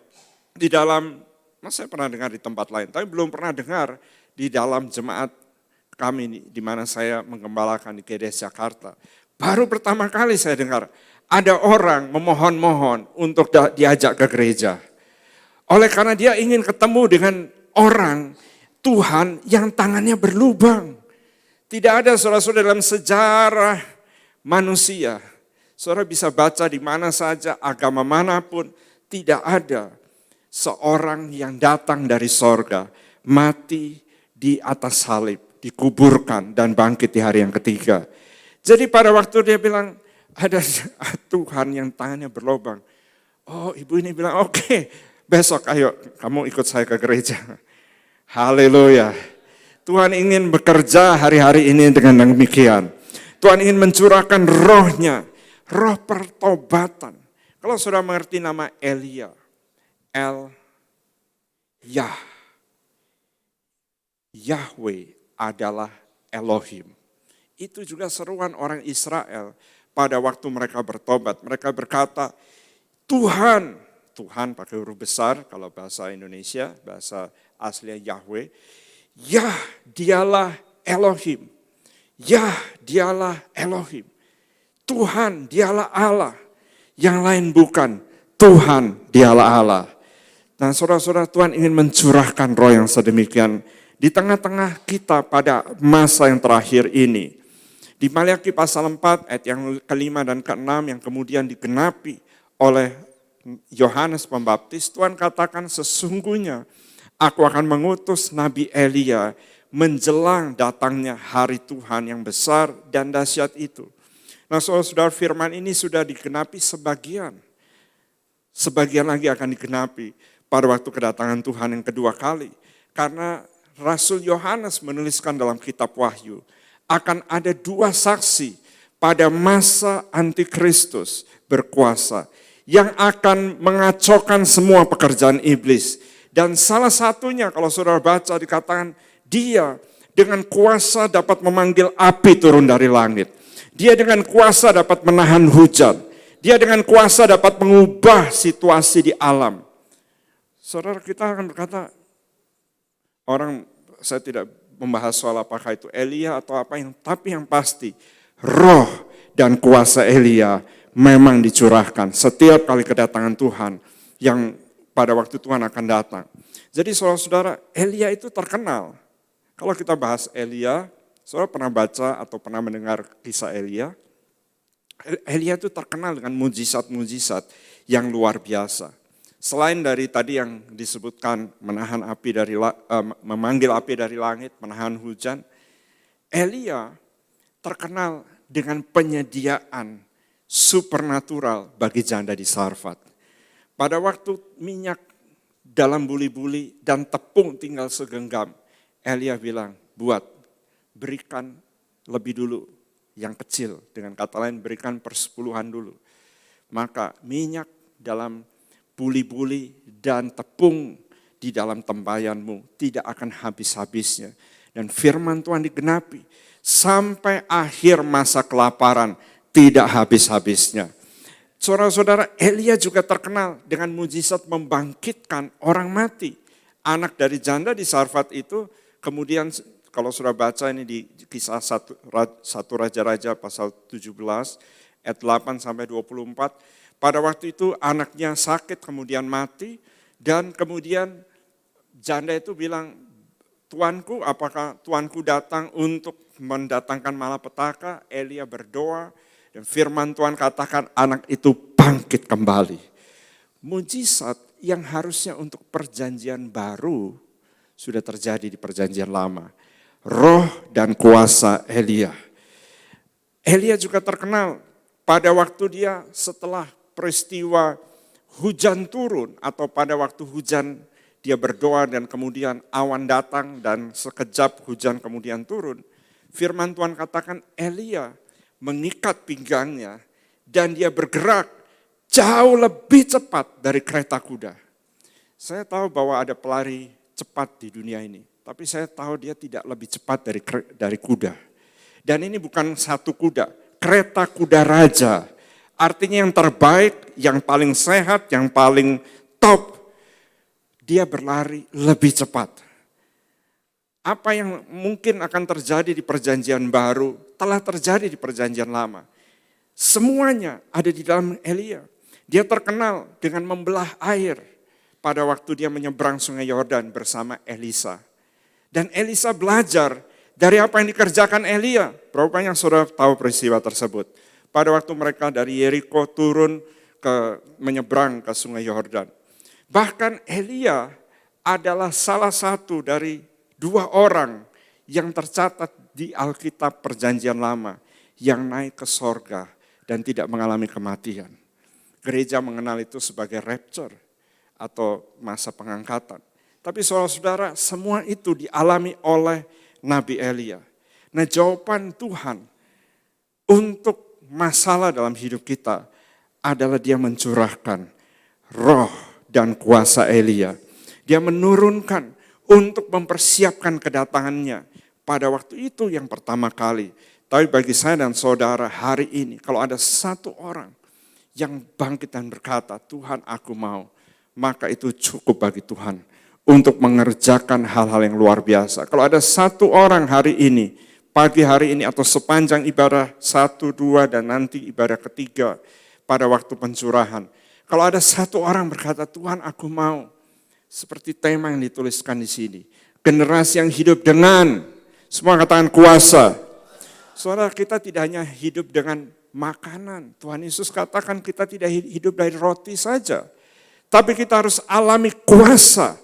di dalam, saya pernah dengar di tempat lain, tapi belum pernah dengar di dalam jemaat kami di mana saya menggembalakan di GDS Jakarta. Baru pertama kali saya dengar ada orang memohon-mohon untuk diajak ke gereja. Oleh karena dia ingin ketemu dengan orang Tuhan yang tangannya berlubang. Tidak ada saudara-saudara dalam sejarah manusia. Saudara bisa baca di mana saja, agama manapun, tidak ada seorang yang datang dari sorga, mati di atas salib, dikuburkan dan bangkit di hari yang ketiga. Jadi pada waktu dia bilang, ada Tuhan yang tangannya berlubang. Oh, ibu ini bilang, oke, besok ayo kamu ikut saya ke gereja. Haleluya. Tuhan ingin bekerja hari-hari ini dengan demikian. Tuhan ingin mencurahkan rohnya. Roh pertobatan. Kalau saudara mengerti nama Elia, Yahweh adalah Elohim. Itu juga seruan orang Israel pada waktu mereka bertobat. Mereka berkata, Tuhan pakai huruf besar, kalau bahasa Indonesia, bahasa aslinya Yahweh. Yah, dialah Elohim. Yah, dialah Elohim. Tuhan, dialah Allah. Yang lain bukan. Tuhan, dialah Allah. Nah saudara-saudara, Tuhan ingin mencurahkan roh yang sedemikian di tengah-tengah kita pada masa yang terakhir ini. Di Maliaki pasal 4 ayat yang ke-5 dan ke-6 yang kemudian digenapi oleh Yohanes Pembaptis, Tuhan katakan sesungguhnya aku akan mengutus Nabi Elia menjelang datangnya hari Tuhan yang besar dan dahsyat itu. Nah saudara-saudara, firman ini sudah digenapi sebagian. Sebagian lagi akan digenapi pada waktu kedatangan Tuhan yang kedua kali. Karena Rasul Yohanes menuliskan dalam kitab Wahyu, akan ada dua saksi pada masa antikristus berkuasa yang akan mengacaukan semua pekerjaan iblis. Dan salah satunya kalau saudara baca dikatakan dia dengan kuasa dapat memanggil api turun dari langit. Dia dengan kuasa dapat menahan hujan. Dia dengan kuasa dapat mengubah situasi di alam. Saudara, kita akan berkata, saya tidak membahas soal apakah itu Elia atau apa yang, tapi yang pasti roh dan kuasa Elia memang dicurahkan setiap kali kedatangan Tuhan yang pada waktu Tuhan akan datang. Jadi saudara-saudara, Elia itu terkenal. Kalau kita bahas Elia, saudara pernah baca atau pernah mendengar kisah Elia? Elia itu terkenal dengan mujizat-mujizat yang luar biasa. Selain dari tadi yang disebutkan memanggil api dari langit, menahan hujan, Elia terkenal dengan penyediaan supernatural bagi janda di Sarfat. Pada waktu minyak dalam buli-buli dan tepung tinggal segenggam, Elia bilang, berikan lebih dulu yang kecil, dengan kata lain berikan persepuluhan dulu. Maka minyak dalam buli-buli dan tepung di dalam tempayanmu tidak akan habis-habisnya. Dan firman Tuhan digenapi sampai akhir masa kelaparan tidak habis-habisnya. Saudara-saudara, Elia juga terkenal dengan mujizat membangkitkan orang mati. Anak dari janda di Sarfat itu kemudian kalau sudah baca ini di kisah 1 Raja-Raja pasal 17 ayat 8 sampai 24. Pada waktu itu anaknya sakit kemudian mati dan kemudian janda itu bilang, Tuanku, apakah Tuanku datang untuk mendatangkan malapetaka? Elia berdoa dan firman Tuhan katakan anak itu bangkit kembali. Mujizat yang harusnya untuk perjanjian baru sudah terjadi di perjanjian lama. Roh dan kuasa Elia. Elia juga terkenal pada waktu dia setelah peristiwa hujan turun atau pada waktu hujan dia berdoa dan kemudian awan datang dan sekejap hujan kemudian turun. Firman Tuhan katakan Elia mengikat pinggangnya dan dia bergerak jauh lebih cepat dari kereta kuda. Saya tahu bahwa ada pelari cepat di dunia ini, tapi saya tahu dia tidak lebih cepat dari kuda. Dan ini bukan satu kuda, kereta kuda raja. Artinya yang terbaik, yang paling sehat, yang paling top, dia berlari lebih cepat. Apa yang mungkin akan terjadi di perjanjian baru, telah terjadi di perjanjian lama. Semuanya ada di dalam Elia. Dia terkenal dengan membelah air pada waktu dia menyeberang sungai Yordan bersama Elisa. Dan Elisa belajar dari apa yang dikerjakan Elia. Berapa banyak saudara tahu peristiwa tersebut? Pada waktu mereka dari Yeriko turun menyeberang ke sungai Yordan. Bahkan Elia adalah salah satu dari 2 orang yang tercatat di Alkitab Perjanjian Lama yang naik ke sorga dan tidak mengalami kematian. Gereja mengenal itu sebagai rapture atau masa pengangkatan. Tapi saudara-saudara, semua itu dialami oleh Nabi Elia. Nah, jawaban Tuhan untuk masalah dalam hidup kita adalah dia mencurahkan roh dan kuasa Elia. Dia menurunkan untuk mempersiapkan kedatangannya pada waktu itu yang pertama kali. Tapi bagi saya dan saudara hari ini, kalau ada satu orang yang bangkit dan berkata, Tuhan aku mau, maka itu cukup bagi Tuhan untuk mengerjakan hal-hal yang luar biasa. Kalau ada satu orang hari ini, pagi hari ini atau sepanjang ibadah 1, 2 dan nanti ibadah ketiga pada waktu pencurahan. Kalau ada satu orang berkata, Tuhan aku mau, Seperti tema yang dituliskan di sini. Generasi yang hidup dengan, semua katakan kuasa. Saudara, kita tidak hanya hidup dengan makanan. Tuhan Yesus katakan kita tidak hidup dari roti saja. Tapi kita harus alami kuasa.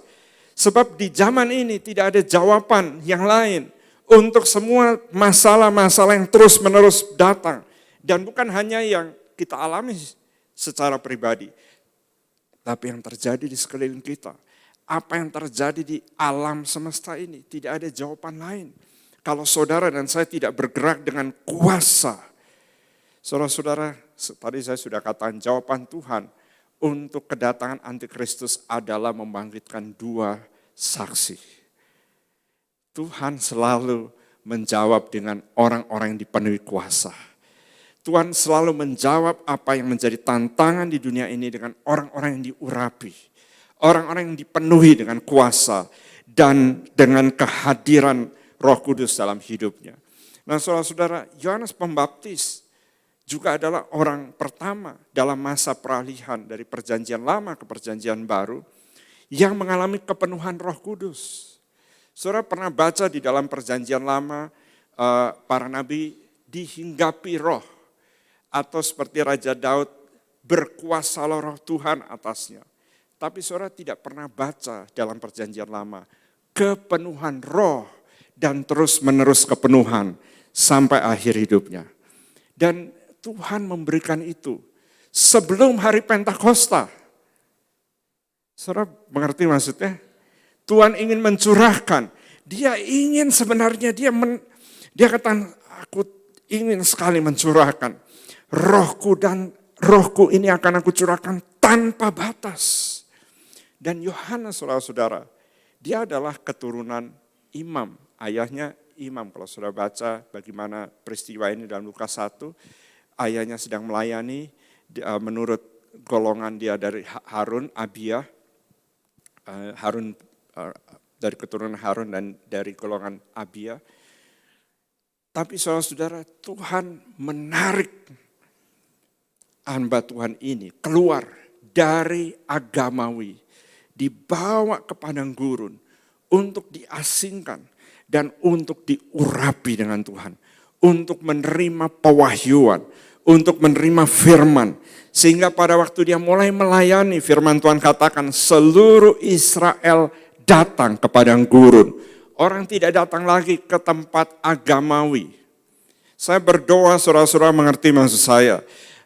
Sebab di zaman ini tidak ada jawaban yang lain untuk semua masalah-masalah yang terus-menerus datang. Dan bukan hanya yang kita alami secara pribadi. Tapi yang terjadi di sekeliling kita. Apa yang terjadi di alam semesta ini. Tidak ada jawaban lain. Kalau saudara dan saya tidak bergerak dengan kuasa. Saudara-saudara, tadi saya sudah katakan jawaban Tuhan untuk kedatangan antikristus adalah membangkitkan dua saksi. Tuhan selalu menjawab dengan orang-orang yang dipenuhi kuasa. Tuhan selalu menjawab apa yang menjadi tantangan di dunia ini dengan orang-orang yang diurapi. Orang-orang yang dipenuhi dengan kuasa dan dengan kehadiran Roh Kudus dalam hidupnya. Nah, saudara-saudara, Yohanes Pembaptis juga adalah orang pertama dalam masa peralihan dari perjanjian lama ke perjanjian baru yang mengalami kepenuhan Roh Kudus. Saudara pernah baca di dalam perjanjian lama para nabi dihinggapi roh. Atau seperti Raja Daud berkuasalah roh Tuhan atasnya. Tapi saudara tidak pernah baca dalam perjanjian lama kepenuhan roh dan terus menerus kepenuhan sampai akhir hidupnya. Dan Tuhan memberikan itu sebelum hari Pentakosta. Saudara mengerti maksudnya? Tuhan ingin mencurahkan. Dia ingin sebenarnya dia katakan aku ingin sekali mencurahkan. Rohku dan rohku ini akan aku curahkan tanpa batas. Dan Yohanes saudara-saudara, dia adalah keturunan imam. Ayahnya imam. Kalau saudara baca bagaimana peristiwa ini dalam Lukas 1, ayahnya sedang melayani, menurut golongan dia dari Harun, Abia, Harun dari keturunan Harun dan dari golongan Abia. Tapi saudara-saudara, Tuhan menarik hamba Tuhan ini keluar dari agamawi, dibawa ke padang gurun untuk diasingkan dan untuk diurapi dengan Tuhan, untuk menerima pewahyuan, untuk menerima firman, sehingga pada waktu dia mulai melayani, firman Tuhan katakan seluruh Israel datang ke padang gurun. Orang tidak datang lagi ke tempat agamawi. Saya berdoa saudara-saudara mengerti maksud saya.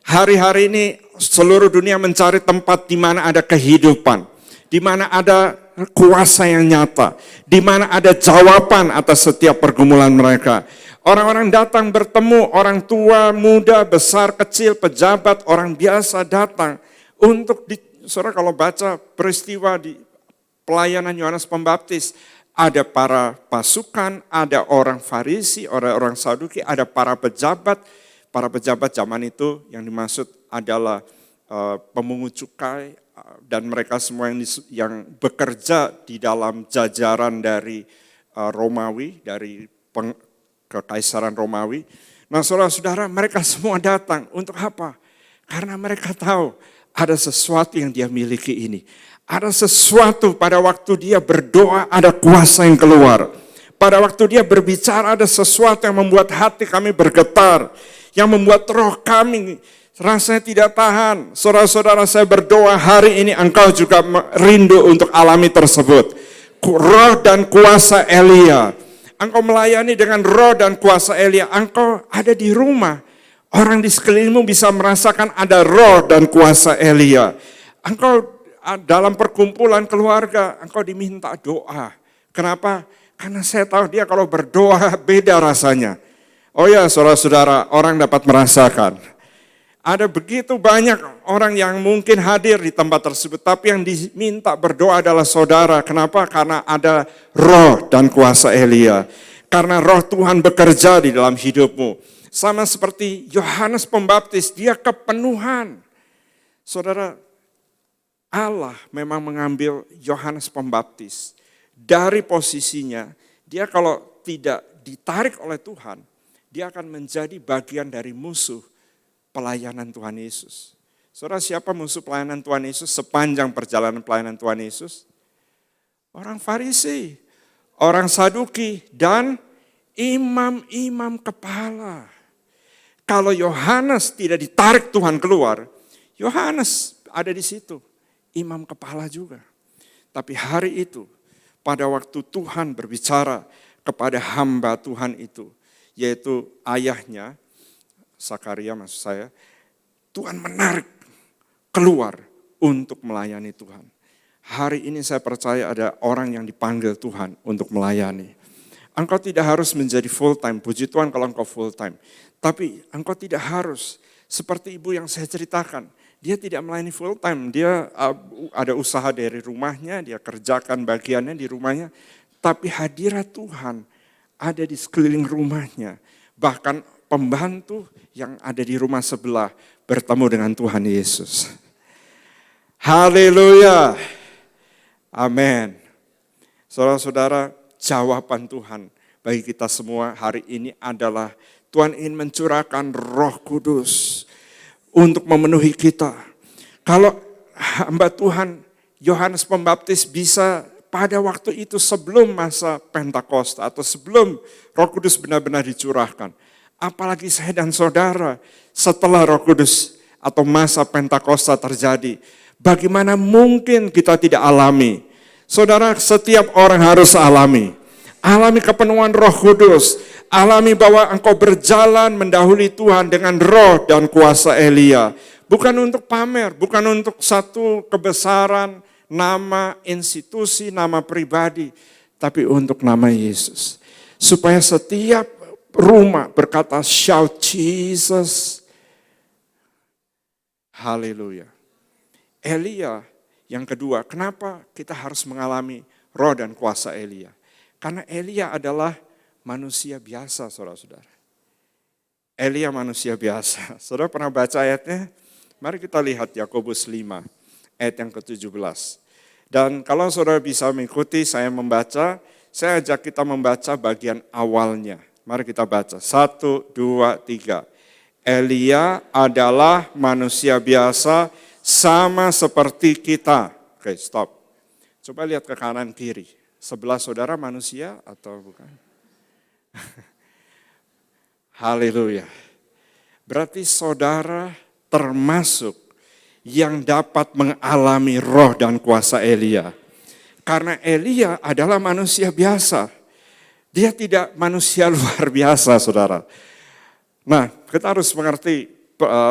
Hari-hari ini seluruh dunia mencari tempat di mana ada kehidupan, di mana ada kuasa yang nyata, di mana ada jawaban atas setiap pergumulan mereka. Orang-orang datang bertemu, orang tua, muda, besar, kecil, pejabat, orang biasa datang untuk saudara kalau baca peristiwa di pelayanan Yohanes Pembaptis, ada para pasukan, ada orang Farisi, orang Saduki, ada para pejabat zaman itu yang dimaksud adalah pemungut cukai dan mereka semua yang bekerja di dalam jajaran dari Romawi, dari kekaisaran Romawi. Nah saudara-saudara, mereka semua datang untuk apa? Karena mereka tahu ada sesuatu yang dia miliki ini. Ada sesuatu pada waktu dia berdoa ada kuasa yang keluar. Pada waktu dia berbicara ada sesuatu yang membuat hati kami bergetar. Yang membuat roh kami rasanya tidak tahan. Saudara-saudara, saya berdoa hari ini engkau juga rindu untuk alami tersebut. Roh dan kuasa Elia. Engkau melayani dengan roh dan kuasa Elia. Engkau ada di rumah. Orang di sekelilingmu bisa merasakan ada roh dan kuasa Elia. Engkau dalam perkumpulan keluarga, engkau diminta doa. Kenapa? Karena saya tahu dia kalau berdoa beda rasanya. Oh ya saudara-saudara, orang dapat merasakan. Ada begitu banyak orang yang mungkin hadir di tempat tersebut, tapi yang diminta berdoa adalah saudara. Kenapa? Karena ada roh dan kuasa Elia. Karena roh Tuhan bekerja di dalam hidupmu. Sama seperti Yohanes Pembaptis, dia kepenuhan. Saudara, Allah memang mengambil Yohanes Pembaptis dari posisinya. Dia kalau tidak ditarik oleh Tuhan, dia akan menjadi bagian dari musuh pelayanan Tuhan Yesus. Saudara, siapa musuh pelayanan Tuhan Yesus sepanjang perjalanan pelayanan Tuhan Yesus? orang Farisi, orang Saduki, dan imam-imam kepala. Kalau Yohanes tidak ditarik Tuhan keluar, Yohanes ada di situ, imam kepala juga. Tapi hari itu, pada waktu Tuhan berbicara kepada hamba Tuhan itu, yaitu ayahnya, Sakaria maksud saya, Tuhan menarik keluar untuk melayani Tuhan. Hari ini saya percaya ada orang yang dipanggil Tuhan untuk melayani. Engkau tidak harus menjadi full time, puji Tuhan kalau engkau full time. Tapi engkau tidak harus, seperti ibu yang saya ceritakan, dia tidak melayani full time, dia ada usaha dari rumahnya, dia kerjakan bagiannya di rumahnya. Tapi hadirat Tuhan ada di sekeliling rumahnya. Bahkan pembantu yang ada di rumah sebelah bertemu dengan Tuhan Yesus. Haleluya. Amin. Saudara-saudara, jawaban Tuhan bagi kita semua hari ini adalah Tuhan ingin mencurahkan Roh Kudus untuk memenuhi kita. Kalau hamba Tuhan Yohanes Pembaptis bisa pada waktu itu sebelum masa Pentakosta atau sebelum Roh Kudus benar-benar dicurahkan. Apalagi saya dan saudara setelah Roh Kudus atau masa Pentakosta terjadi. Bagaimana mungkin kita tidak alami? Saudara, setiap orang harus alami. Alami kepenuhan Roh Kudus. Alami bahwa engkau berjalan mendahului Tuhan dengan roh dan kuasa Elia. Bukan untuk pamer, bukan untuk satu kebesaran, nama institusi, nama pribadi. Tapi untuk nama Yesus. Supaya setiap rumah berkata, shout Jesus. Haleluya. Elia yang kedua, kenapa kita harus mengalami roh dan kuasa Elia? Karena Elia adalah manusia biasa, saudara-saudara. Elia manusia biasa. Saudara pernah baca ayatnya? Mari kita lihat Yakobus 5, ayat yang ke-17. Dan kalau saudara bisa mengikuti saya membaca, saya ajak kita membaca bagian awalnya. Mari kita baca, 1, 2, 3. Elia adalah manusia biasa, sama seperti kita. Oke, stop. Coba lihat ke kanan kiri. Sebelah saudara manusia atau bukan? Haleluya. Berarti saudara termasuk yang dapat mengalami roh dan kuasa Elia. Karena Elia adalah manusia biasa. Dia tidak manusia luar biasa, saudara. Nah, kita harus mengerti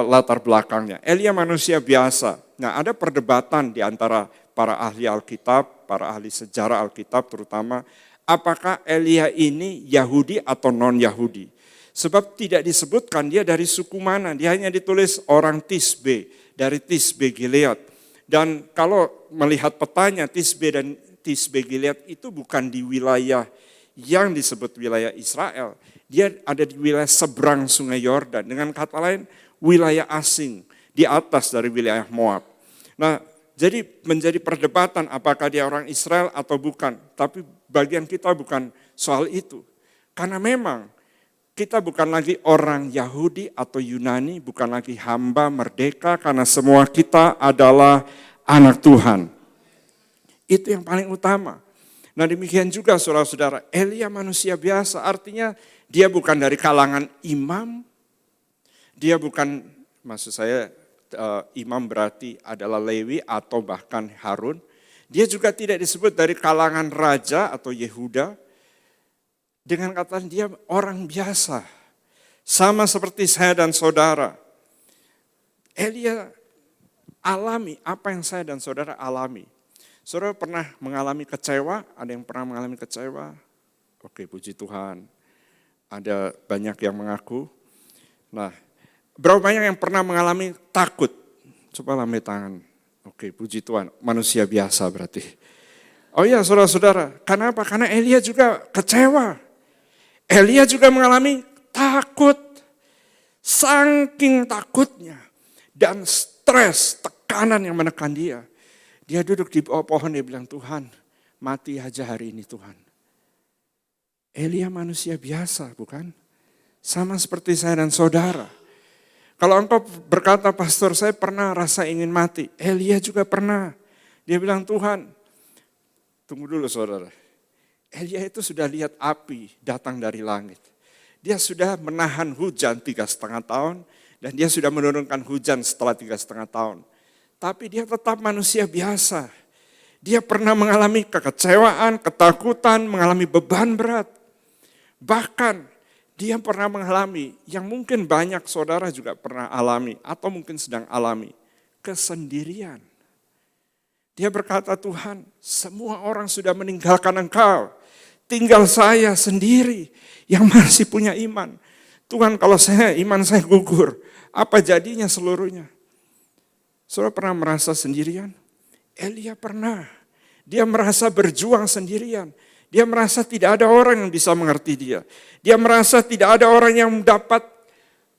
latar belakangnya. Elia manusia biasa. Nah, ada perdebatan di antara para ahli Alkitab, para ahli sejarah Alkitab terutama, apakah Elia ini Yahudi atau non-Yahudi. Sebab tidak disebutkan dia dari suku mana, dia hanya ditulis orang Tisbe, dari Tisbe Gilead. Dan kalau melihat petanya, Tisbe dan Tisbe Gilead itu bukan di wilayah yang disebut wilayah Israel. Dia ada di wilayah seberang sungai Yordan. Dengan kata lain, wilayah asing di atas dari wilayah Moab. Nah, jadi menjadi perdebatan apakah dia orang Israel atau bukan. Tapi bagian kita bukan soal itu. Karena memang kita bukan lagi orang Yahudi atau Yunani, bukan lagi hamba merdeka, karena semua kita adalah anak Tuhan. Itu yang paling utama. Nah, demikian juga saudara-saudara, Elia manusia biasa, artinya dia bukan dari kalangan imam, dia bukan, maksud saya imam berarti adalah Lewi atau bahkan Harun. Dia juga tidak disebut dari kalangan raja atau Yehuda. Dengan kata dia orang biasa, sama seperti saya dan saudara. Elia alami apa yang saya dan saudara alami. Saudara pernah mengalami kecewa? Ada yang pernah mengalami kecewa? Oke, puji Tuhan. Ada banyak yang mengaku. Nah, berapa banyak yang pernah mengalami takut? Coba lambaikan tangan. Oke, puji Tuhan. Manusia biasa berarti. Oh iya, saudara-saudara. Kenapa? Karena Elia juga kecewa. Elia juga mengalami takut. Saking takutnya. Dan stres, tekanan yang menekan dia. Dia duduk di bawah pohon, dia bilang, Tuhan, mati aja hari ini Tuhan. Elia manusia biasa, bukan? Sama seperti saya dan saudara. Kalau engkau berkata, pastor saya pernah rasa ingin mati. Elia juga pernah. Dia bilang, Tuhan, Tunggu dulu saudara. Elia itu sudah lihat api datang dari langit. Dia sudah menahan hujan 3,5 tahun. Dan dia sudah menurunkan hujan setelah 3,5 tahun. Tapi dia tetap manusia biasa. Dia pernah mengalami kekecewaan, ketakutan, mengalami beban berat. Bahkan dia pernah mengalami yang mungkin banyak saudara juga pernah alami atau mungkin sedang alami. Kesendirian. Dia berkata, Tuhan, semua orang sudah meninggalkan Engkau. Tinggal saya sendiri yang masih punya iman. Tuhan, kalau iman saya gugur, apa jadinya seluruhnya? Saudara pernah merasa sendirian? Elia pernah. Dia merasa berjuang sendirian. Dia merasa tidak ada orang yang bisa mengerti dia. Dia merasa tidak ada orang yang dapat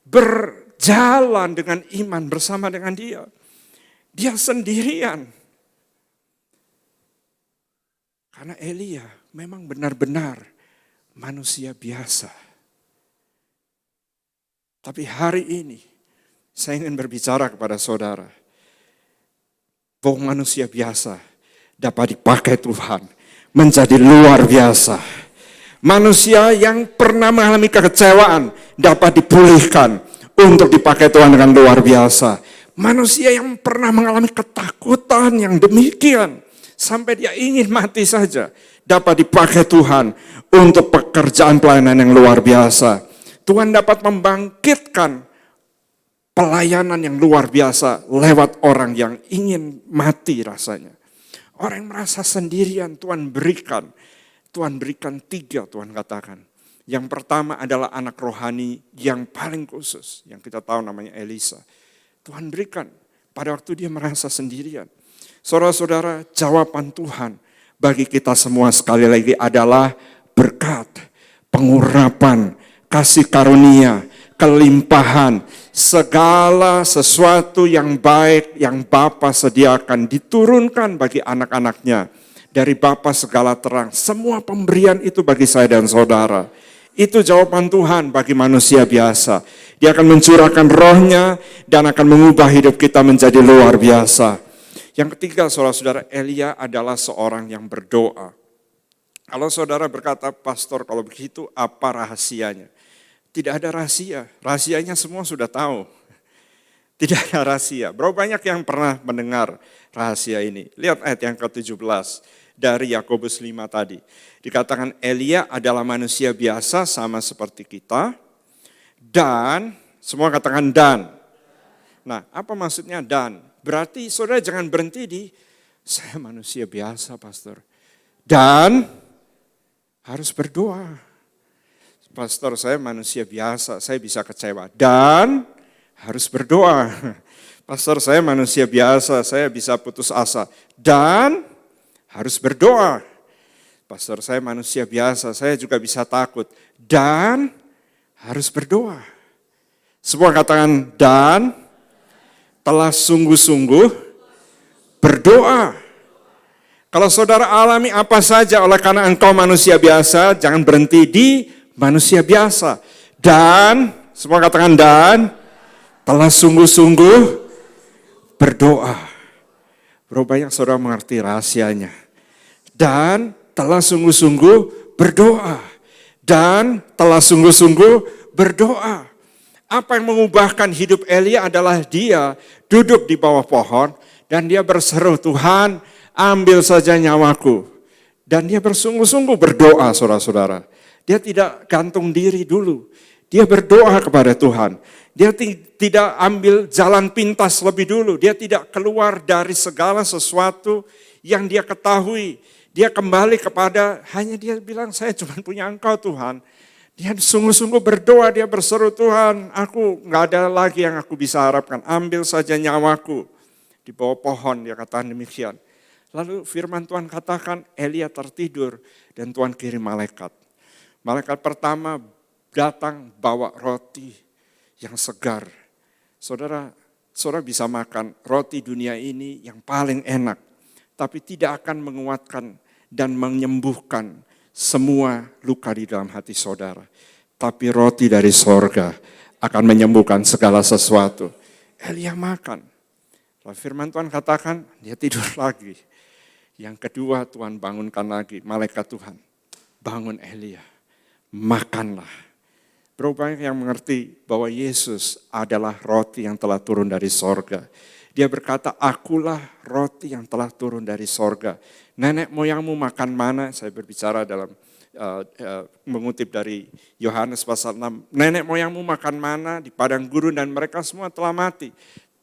berjalan dengan iman bersama dengan dia. Dia sendirian. Karena Elia memang benar-benar manusia biasa. Tapi hari ini saya ingin berbicara kepada saudara bahwa manusia biasa dapat dipakai Tuhan menjadi luar biasa. Manusia yang pernah mengalami kekecewaan dapat dipulihkan untuk dipakai Tuhan dengan luar biasa. Manusia yang pernah mengalami ketakutan yang demikian sampai dia ingin mati saja dapat dipakai Tuhan untuk pekerjaan pelayanan yang luar biasa. Tuhan dapat membangkitkan pelayanan yang luar biasa lewat orang yang ingin mati rasanya. Orang yang merasa sendirian Tuhan berikan. Tuhan berikan 3 Tuhan katakan. Yang pertama adalah anak rohani yang paling khusus. Yang kita tahu namanya Elisa. Tuhan berikan pada waktu dia merasa sendirian. Saudara-saudara, jawaban Tuhan bagi kita semua sekali lagi adalah berkat, pengurapan, kasih karunia, kelimpahan, segala sesuatu yang baik yang Bapa sediakan diturunkan bagi anak-anaknya. Dari Bapa segala terang, semua pemberian itu bagi saya dan saudara. Itu jawaban Tuhan bagi manusia biasa. Dia akan mencurahkan rohnya dan akan mengubah hidup kita menjadi luar biasa. Yang ketiga, saudara-saudara, Elia adalah seorang yang berdoa. Kalau saudara berkata, pastor kalau begitu apa rahasianya? Tidak ada rahasia, rahasianya semua sudah tahu. Tidak ada rahasia. Berapa banyak yang pernah mendengar rahasia ini? Lihat ayat yang ke-17 dari Yakobus 5 tadi. Dikatakan Elia adalah manusia biasa sama seperti kita. Dan, semua katakan dan. Nah, apa maksudnya dan? Berarti saudara jangan berhenti di, saya manusia biasa pastor. Dan harus berdoa. Pastor saya manusia biasa, saya bisa kecewa. Dan harus berdoa. Pastor saya manusia biasa, saya bisa putus asa. Dan harus berdoa. Pastor saya manusia biasa, saya juga bisa takut. Dan harus berdoa. Semua katakan dan telah sungguh-sungguh berdoa. Kalau saudara alami apa saja oleh karena engkau manusia biasa, jangan berhenti di manusia biasa. Dan, semua katakan dan, telah sungguh-sungguh berdoa. Berapa banyak saudara mengerti rahasianya. Dan telah sungguh-sungguh berdoa. Dan telah sungguh-sungguh berdoa. Apa yang mengubahkan hidup Elia adalah dia duduk di bawah pohon dan dia berseru, Tuhan ambil saja nyawaku. Dan dia bersungguh-sungguh berdoa saudara-saudara. Dia tidak gantung diri dulu. Dia berdoa kepada Tuhan. Dia tidak ambil jalan pintas lebih dulu. Dia tidak keluar dari segala sesuatu yang dia ketahui. Dia kembali kepada, hanya dia bilang, saya cuma punya Engkau Tuhan. Dia sungguh-sungguh berdoa, dia berseru, Tuhan aku gak ada lagi yang aku bisa harapkan. Ambil saja nyawaku. Di bawah pohon dia katakan demikian. Lalu firman Tuhan katakan, Elia tertidur dan Tuhan kirim malaikat. Malaikat pertama datang bawa roti yang segar. Saudara bisa makan roti dunia ini yang paling enak. Tapi tidak akan menguatkan dan menyembuhkan semua luka di dalam hati saudara. Tapi roti dari sorga akan menyembuhkan segala sesuatu. Elia makan. Lalu firman Tuhan katakan dia tidur lagi. Yang kedua Tuhan bangunkan lagi, malaikat Tuhan, bangun Elia, makanlah. Berapa banyak yang mengerti bahwa Yesus adalah roti yang telah turun dari sorga. Dia berkata, akulah roti yang telah turun dari sorga. Nenek moyangmu makan mana? Saya berbicara dalam mengutip dari Yohanes pasal 6. Nenek moyangmu makan mana di padang gurun dan mereka semua telah mati.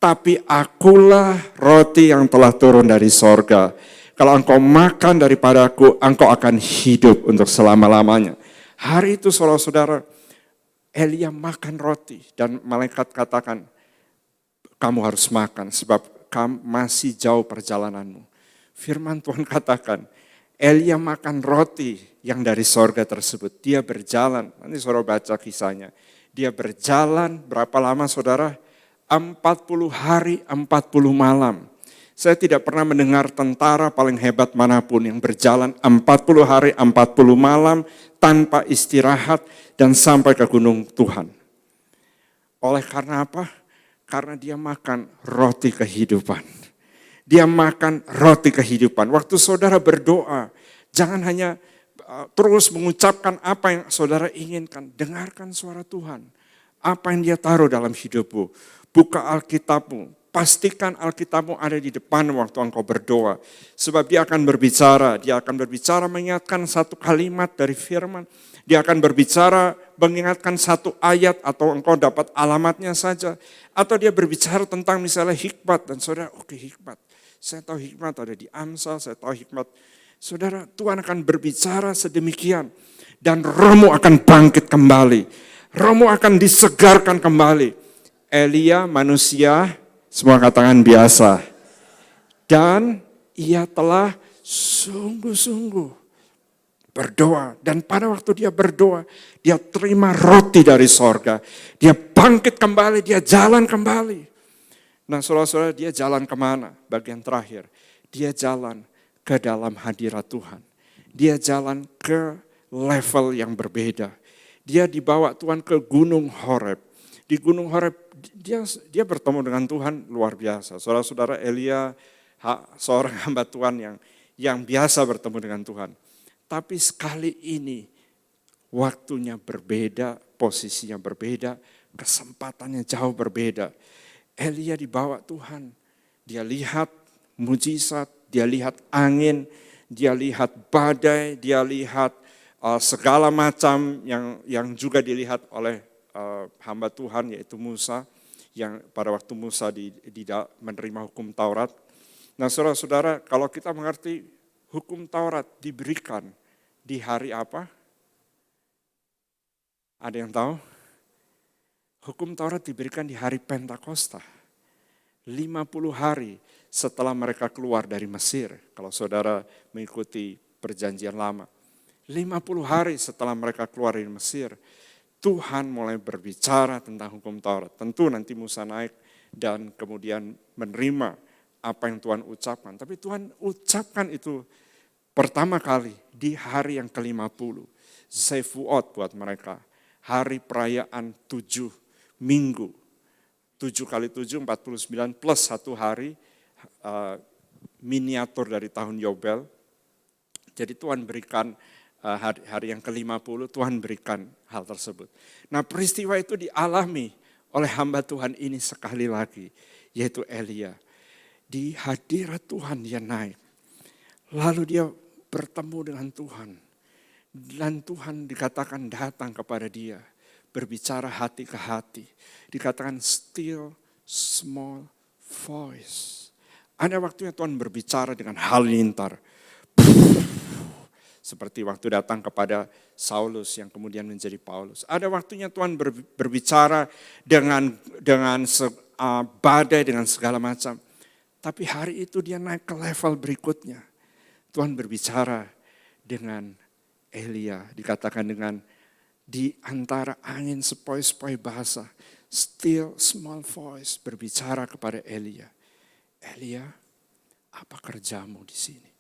Tapi akulah roti yang telah turun dari sorga. Kalau engkau makan daripadaku, engkau akan hidup untuk selama-lamanya. Hari itu saudara-saudara, Elia makan roti dan malaikat katakan, kamu harus makan sebab kamu masih jauh perjalananmu. Firman Tuhan katakan, Elia makan roti yang dari sorga tersebut. Dia berjalan, nanti saudara baca kisahnya. Dia berjalan berapa lama saudara? 40 hari, 40 malam. Saya tidak pernah mendengar tentara paling hebat manapun yang berjalan 40 hari, 40 malam tanpa istirahat dan sampai ke gunung Tuhan. Oleh karena apa? Karena dia makan roti kehidupan. Dia makan roti kehidupan. Waktu saudara berdoa, jangan hanya terus mengucapkan apa yang saudara inginkan. Dengarkan suara Tuhan. Apa yang dia taruh dalam hidupmu. Buka Alkitabmu. Pastikan Alkitabmu ada di depan waktu engkau berdoa. Sebab dia akan berbicara. Dia akan berbicara mengingatkan satu kalimat dari firman. Dia akan berbicara mengingatkan satu ayat atau engkau dapat alamatnya saja. Atau dia berbicara tentang misalnya hikmat. Dan saudara, oke, hikmat. Saya tahu hikmat ada di Amsal, saya tahu hikmat. Saudara, Tuhan akan berbicara sedemikian. Dan rohmu akan bangkit kembali. Rohmu akan disegarkan kembali. Elia manusia, semua katakan biasa. Dan ia telah sungguh-sungguh berdoa. Dan pada waktu dia berdoa, dia terima roti dari sorga. Dia bangkit kembali, dia jalan kembali. Nah saudara-saudara, dia jalan kemana? Bagian terakhir, dia jalan ke dalam hadirat Tuhan. Dia jalan ke level yang berbeda. Dia dibawa Tuhan ke Gunung Horeb. Di Gunung Horeb, dia bertemu dengan Tuhan luar biasa. Saudara-saudara, Elia seorang hamba Tuhan yang biasa bertemu dengan Tuhan. Tapi sekali ini waktunya berbeda, posisinya berbeda, kesempatannya jauh berbeda. Elia dibawa Tuhan, dia lihat mujizat, dia lihat angin, dia lihat badai, dia lihat segala macam yang juga dilihat oleh hamba Tuhan yaitu Musa, yang pada waktu Musa menerima hukum Taurat. Nah saudara-saudara, kalau kita mengerti hukum Taurat diberikan di hari apa? Ada yang tahu? Hukum Taurat diberikan di hari Pentakosta. 50 hari setelah mereka keluar dari Mesir. Kalau saudara mengikuti perjanjian lama. 50 hari setelah mereka keluar dari Mesir. Tuhan mulai berbicara tentang hukum Taurat. Tentu nanti Musa naik dan kemudian menerima apa yang Tuhan ucapkan. Tapi Tuhan ucapkan itu pertama kali di hari yang ke-50. Sefuot buat mereka. Hari perayaan 7 minggu. 7 kali 7, 49 plus 1 hari miniatur dari tahun Yobel. Jadi Tuhan berikan hari yang ke-50, Tuhan berikan hal tersebut. Nah peristiwa itu dialami oleh hamba Tuhan ini sekali lagi, yaitu Elia. Di hadirat Tuhan dia naik. Lalu dia bertemu dengan Tuhan. Dan Tuhan dikatakan datang kepada dia. Berbicara hati ke hati. Dikatakan still small voice. Ada waktunya Tuhan berbicara dengan halilintar. Seperti waktu datang kepada Saulus yang kemudian menjadi Paulus. Ada waktunya Tuhan berbicara dengan badai, dengan segala macam. Tapi hari itu dia naik ke level berikutnya. Tuhan berbicara dengan Elia, dikatakan dengan di antara angin sepoi-sepoi basah, still small voice berbicara kepada Elia. Elia, apa kerjamu di sini?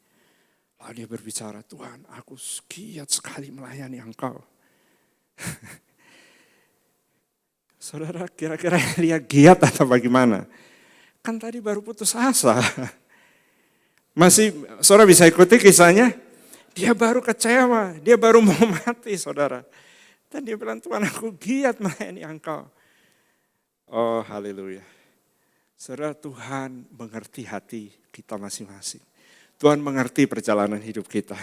Lalu dia berbicara, Tuhan aku giat sekali melayani engkau. Saudara, kira-kira Elia giat atau bagaimana? Kan tadi baru putus asa. Masih, saudara bisa ikuti kisahnya? Dia baru kecewa, dia baru mau mati, saudara. Dan dia bilang, Tuhan, aku giat melayani Engkau. Oh, haleluya. Saudara, Tuhan mengerti hati kita masing-masing. Tuhan mengerti perjalanan hidup kita.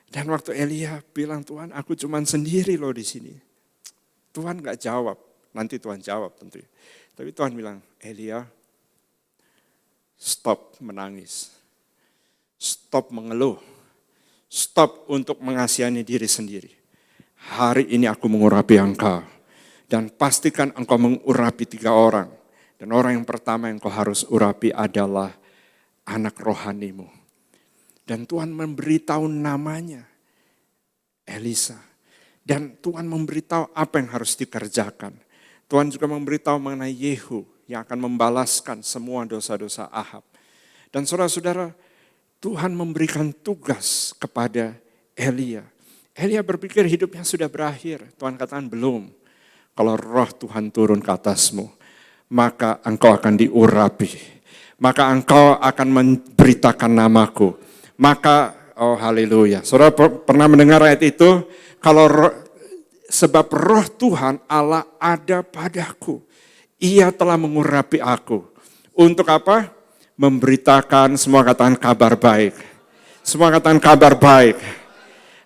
Dan waktu Elia bilang, Tuhan, aku cuman sendiri loh di sini. Tuhan gak jawab, nanti Tuhan jawab tentu. Tapi Tuhan bilang, Elia, stop menangis. Stop mengeluh. Stop untuk mengasihani diri sendiri. Hari ini aku mengurapi engkau. Dan pastikan engkau mengurapi 3 orang. Dan orang yang pertama yang kau harus urapi adalah anak rohanimu. Dan Tuhan memberitahu namanya, Elisa. Dan Tuhan memberitahu apa yang harus dikerjakan. Tuhan juga memberitahu mengenai Yehu yang akan membalaskan semua dosa-dosa Ahab. Dan saudara-saudara, Tuhan memberikan tugas kepada Elia. Elia berpikir hidupnya sudah berakhir. Tuhan katakan belum. Kalau roh Tuhan turun ke atasmu, maka engkau akan diurapi. Maka engkau akan memberitakan namaku. Maka, oh haleluya. Saudara pernah mendengar ayat itu? Sebab roh Tuhan Allah ada padaku. Ia telah mengurapi aku. Untuk apa? Memberitakan, semua katakan kabar baik. Semua katakan kabar baik.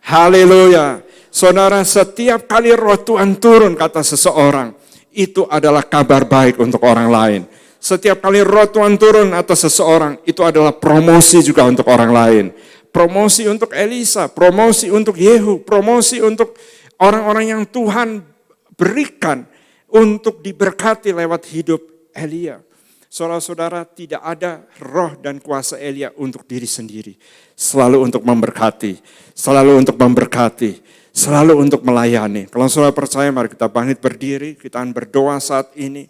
Haleluya. Saudara, setiap kali roh Tuhan turun kata seseorang, itu adalah kabar baik untuk orang lain. Setiap kali roh Tuhan turun atas seseorang, itu adalah promosi juga untuk orang lain. Promosi untuk Elisa, promosi untuk Yehu, promosi untuk orang-orang yang Tuhan berikan untuk diberkati lewat hidup Elia. Saudara-saudara, tidak ada roh dan kuasa Elia untuk diri sendiri. Selalu untuk memberkati, selalu untuk memberkati, selalu untuk melayani. Kalau saudara percaya, mari kita bangkit berdiri, kita akan berdoa saat ini.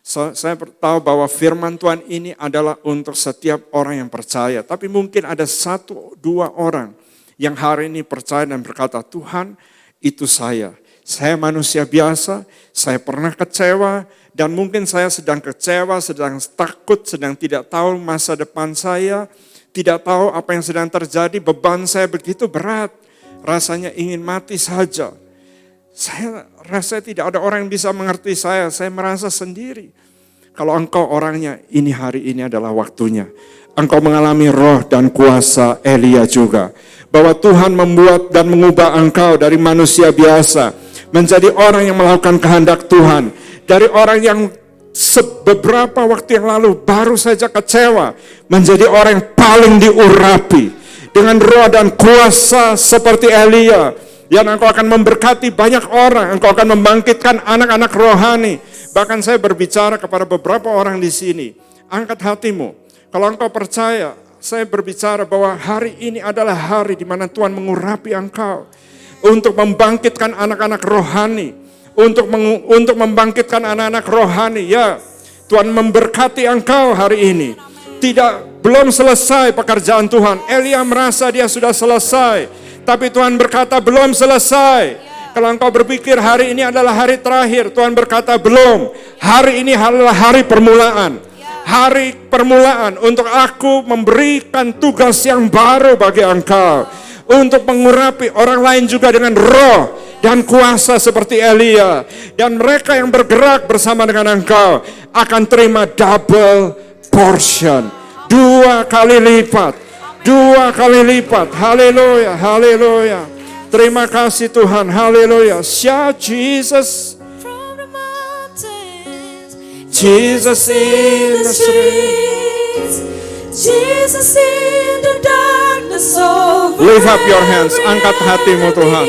Saya tahu bahwa firman Tuhan ini adalah untuk setiap orang yang percaya. Tapi mungkin ada 1-2 orang yang hari ini percaya dan berkata, Tuhan, itu saya. Saya manusia biasa, saya pernah kecewa, dan mungkin saya sedang kecewa, sedang takut, sedang tidak tahu masa depan saya, tidak tahu apa yang sedang terjadi, beban saya begitu berat, rasanya ingin mati saja. Saya rasa tidak ada orang yang bisa mengerti saya merasa sendiri. Kalau engkau orangnya, ini hari ini adalah waktunya. Engkau mengalami roh dan kuasa Elia juga. Bahwa Tuhan membuat dan mengubah engkau dari manusia biasa menjadi orang yang melakukan kehendak Tuhan. Dari orang yang beberapa waktu yang lalu baru saja kecewa, menjadi orang yang paling diurapi dengan roh dan kuasa seperti Elia. Yang engkau akan memberkati banyak orang, engkau akan membangkitkan anak-anak rohani. Bahkan saya berbicara kepada beberapa orang di sini, angkat hatimu. Kalau engkau percaya, saya berbicara bahwa hari ini adalah hari di mana Tuhan mengurapi engkau untuk membangkitkan anak-anak rohani. Untuk membangkitkan anak-anak rohani, ya Tuhan memberkati engkau hari ini. Belum selesai pekerjaan Tuhan. Elia merasa dia sudah selesai, tapi Tuhan berkata belum selesai. Kalau engkau berpikir hari ini adalah hari terakhir, Tuhan berkata belum. Hari ini adalah hari permulaan. Hari permulaan untuk aku memberikan tugas yang baru bagi engkau. Untuk mengurapi orang lain juga dengan roh dan kuasa seperti Elia. Dan mereka yang bergerak bersama dengan engkau akan terima double portion. 2 kali lipat. 2 kali lipat. Haleluya, haleluya. Terima kasih Tuhan, haleluya. Shout Jesus. Jesus in the streets. Jesus in the darkness over. Lift up your hands, angkat hatimu Tuhan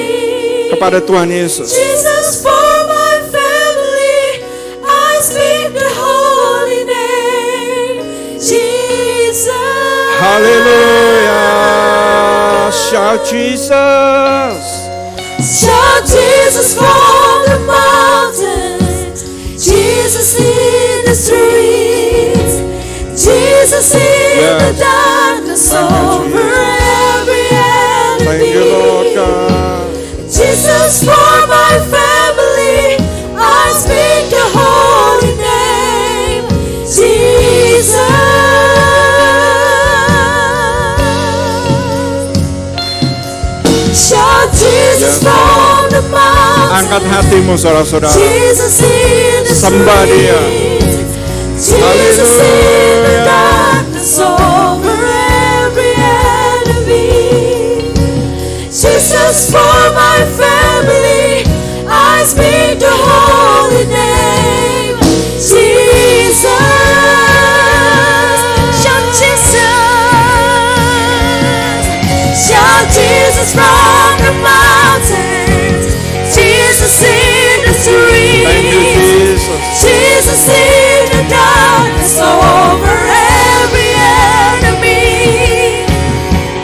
kepada Tuhan Yesus. Jesus for my family, I speak the holy name. Jesus. Hallelujah. Shout Jesus. Shout Jesus from the mountains. Jesus in the streets. Jesus in the darkness over every enemy. Thank you, Lord God. Jesus for my family, I speak the holy name. Jesus. Yes. from the mountain. Angkat hatimu saudara-saudara. Jesus in the Sembah Dia. street. Jesus in the darkness over every enemy. Jesus for my family, I speak the holy name. Jesus, shout Jesus, shout Jesus from the mountains, Jesus in the streets. Thank you, Jesus. Jesus in the darkness over every enemy.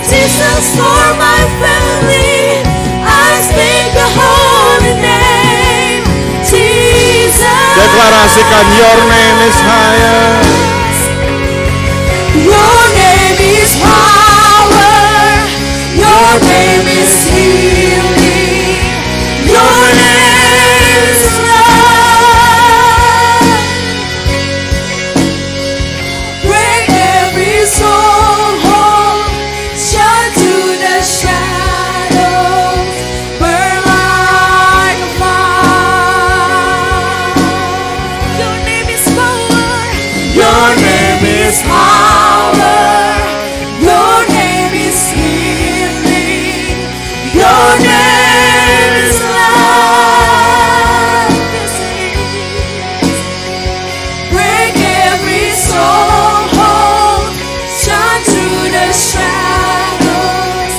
Jesus for my family, I speak the holy name. Jesus. Deklarasikan your name is higher. Your name is power. Your name is healing. Your name is love. Break every stronghold. Shine through the shadows. Burn like a fire. Your name is power. Your name is power. Your name is healing. Your name is love. Yes, it is. Break every stronghold. Shine through the shadows.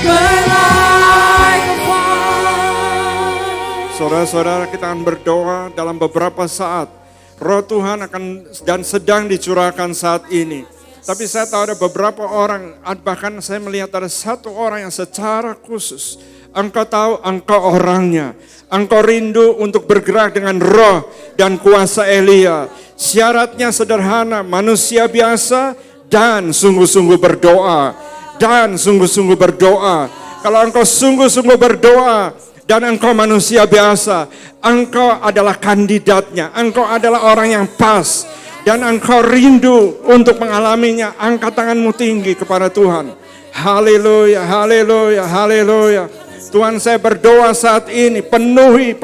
Burn like a fire. Saudara-saudara, kita akan berdoa dalam beberapa saat. Roh Tuhan akan dan sedang dicurahkan saat ini. Tapi saya tahu ada beberapa orang, bahkan saya melihat ada satu orang yang secara khusus. Engkau tahu engkau orangnya. Engkau rindu untuk bergerak dengan roh dan kuasa Elia. Syaratnya sederhana, manusia biasa dan sungguh-sungguh berdoa. Dan sungguh-sungguh berdoa. Kalau engkau sungguh-sungguh berdoa, dan engkau manusia biasa, engkau adalah kandidatnya, engkau adalah orang yang pas, dan engkau rindu untuk mengalaminya. Angkat tanganmu tinggi kepada Tuhan. Haleluya, haleluya, haleluya. Tuhan, saya berdoa saat ini, penuhi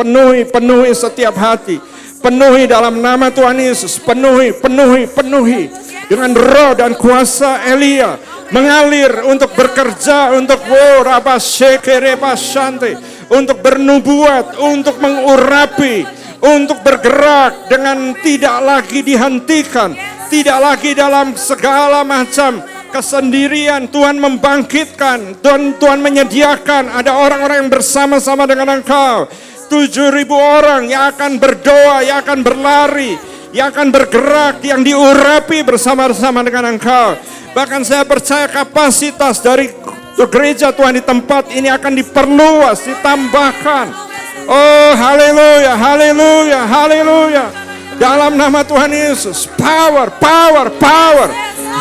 setiap hati. Penuhi dalam nama Tuhan Yesus, penuhi dengan roh dan kuasa Elia. Mengalir untuk bekerja, untuk untuk bernubuat, untuk mengurapi, untuk bergerak dengan tidak lagi dihentikan, tidak lagi dalam segala macam kesendirian. Tuhan membangkitkan, Tuhan menyediakan ada orang-orang yang bersama-sama dengan engkau. 7.000 orang yang akan berdoa, yang akan berlari, yang akan bergerak, yang diurapi bersama-sama dengan engkau. Bahkan saya percaya kapasitas dari gereja Tuhan di tempat ini akan diperluas, ditambahkan. Oh, haleluya, haleluya, haleluya. Dalam nama Tuhan Yesus, power.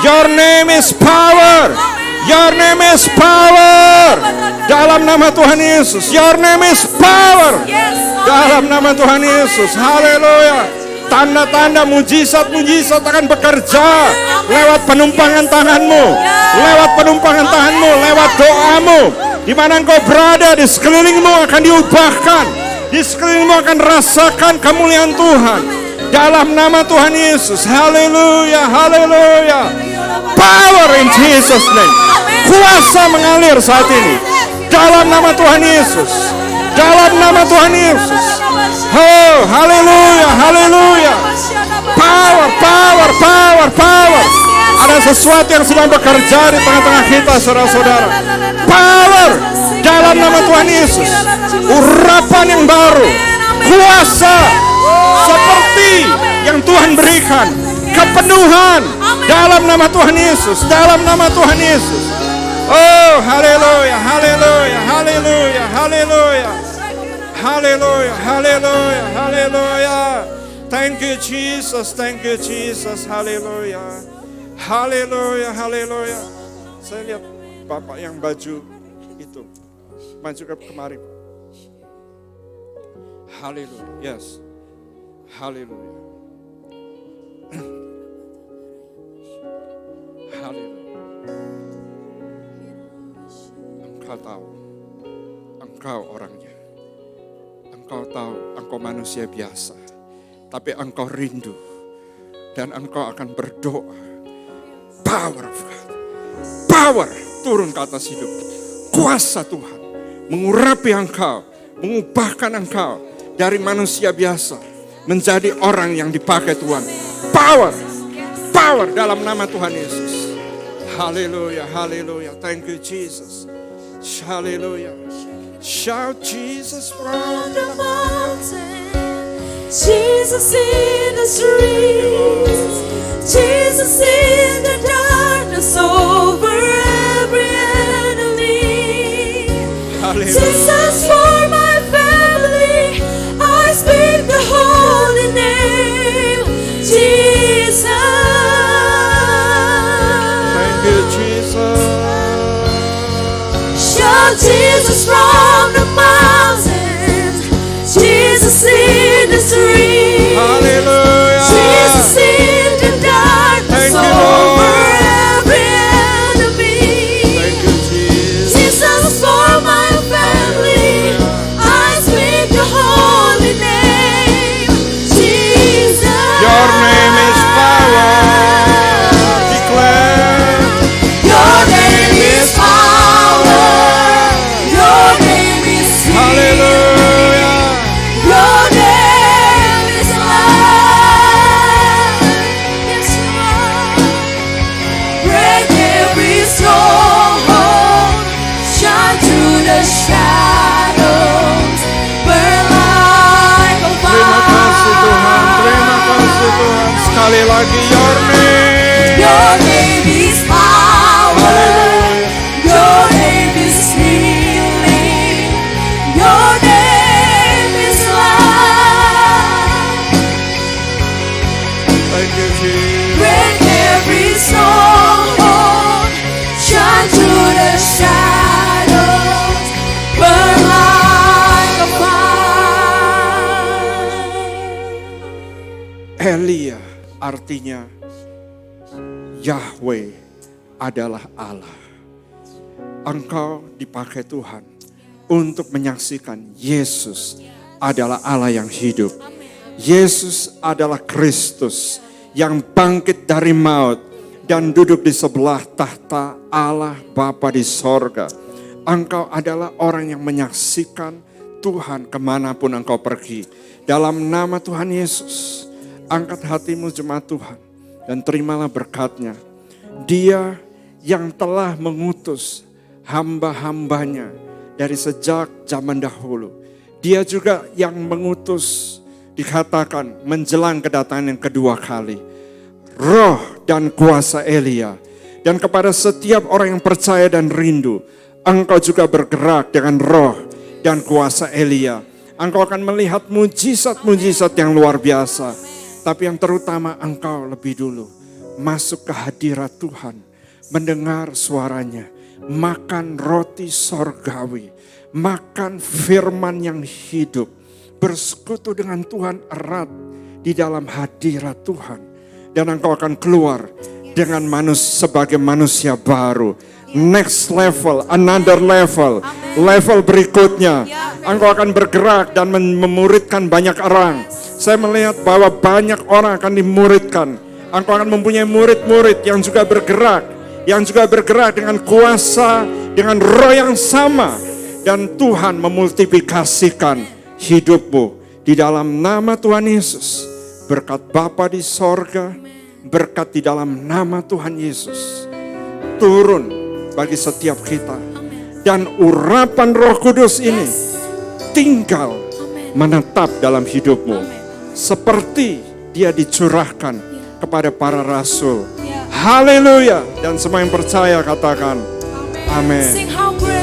Your name is power. Your name is power. Dalam nama Tuhan Yesus, your name is power. Dalam nama Tuhan Yesus, haleluya. Tanda-tanda mujizat-mujizat akan bekerja lewat penumpangan tanganmu, lewat doamu. Di mana engkau berada, di sekelilingmu akan diubahkan, di sekelilingmu akan rasakan kemuliaan Tuhan. Dalam nama Tuhan Yesus, haleluya, haleluya. Power in Jesus name. Kuasa mengalir saat ini. Dalam nama Tuhan Yesus. Dalam nama Tuhan Yesus. Oh, haleluya, haleluya. Power. Ada sesuatu yang sedang bekerja di tengah-tengah kita, saudara-saudara. Power dalam nama Tuhan Yesus. Urapan yang baru. Kuasa seperti yang Tuhan berikan. Kepenuhan dalam nama Tuhan Yesus. Dalam nama Tuhan Yesus. Oh, haleluya, haleluya, haleluya, haleluya. Haleluya, haleluya, haleluya. Thank you Jesus, haleluya. Haleluya, haleluya. Saya lihat Bapak yang baju itu. Maju ke kemari. Haleluya, yes. Haleluya. Haleluya. Engkau engkau orangnya. Engkau tahu engkau manusia biasa, tapi engkau rindu dan engkau akan berdoa. Power of God, power turun ke atas hidup. Kuasa Tuhan mengurapi engkau, mengubahkan engkau dari manusia biasa menjadi orang yang dipakai Tuhan. Power, power dalam nama Tuhan Yesus. Haleluya, haleluya. Thank you Jesus. Haleluya. Shout Jesus from the mountain, Jesus in the streets, Jesus in the darkness over every enemy. Hallelujah. Jesus for my family, I speak the holy name, Jesus. Thank you Jesus. Shout Jesus from the mountains, Jesus in the streets, Hallelujah. Jesus in the darkness Thank you, over Lord. every enemy. Thank you Jesus. Jesus for my family, I speak the holy name, Jesus. Your name is power. Declare. Your name is power. Your name is healing. Hallelujah. Your name is life. Yes, you are. Break every stronghold. Shine through the shadows. Burn like a Terima kasih Tuhan. Terima kasih fire. Tuhan. Sekali lagi your name. Your name is power. Hallelujah. Your name is healing. Your name is life. Thank you Jesus. Break every stronghold. Shine through the shadows. Burn like a fire. Elia artinya Yahweh adalah Allah. Engkau dipakai Tuhan untuk menyaksikan Yesus adalah Allah yang hidup. Yesus adalah Kristus yang bangkit dari maut dan duduk di sebelah tahta Allah Bapa di sorga. Engkau adalah orang yang menyaksikan Tuhan kemanapun engkau pergi. Dalam nama Tuhan Yesus, angkat hatimu jemaat Tuhan dan terimalah berkat-Nya. Dia yang telah mengutus hamba-hambanya dari sejak zaman dahulu. Dia juga yang mengutus, dikatakan menjelang kedatangan yang kedua kali. Roh dan kuasa Elia. Dan kepada setiap orang yang percaya dan rindu, engkau juga bergerak dengan roh dan kuasa Elia. Engkau akan melihat mujizat-mujizat yang luar biasa. Tapi yang terutama engkau lebih dulu masuk ke hadirat Tuhan, mendengar suaranya, makan roti sorgawi, makan firman yang hidup, bersekutu dengan Tuhan erat di dalam hadirat Tuhan. Dan engkau akan keluar dengan sebagai manusia baru. Next level, another level, level berikutnya. Engkau akan bergerak dan memuridkan banyak orang. Saya melihat bahwa banyak orang akan dimuridkan. Engkau akan mempunyai murid-murid yang juga bergerak. Yang juga bergerak dengan kuasa, dengan roh yang sama. Dan Tuhan memultiplikasikan hidupmu. Di dalam nama Tuhan Yesus. Berkat Bapa di sorga. Berkat di dalam nama Tuhan Yesus. Turun bagi setiap kita. Dan urapan Roh Kudus ini tinggal menetap dalam hidupmu. Seperti dia dicurahkan kepada para rasul. Haleluya. Dan semua yang percaya katakan amin. Sing how great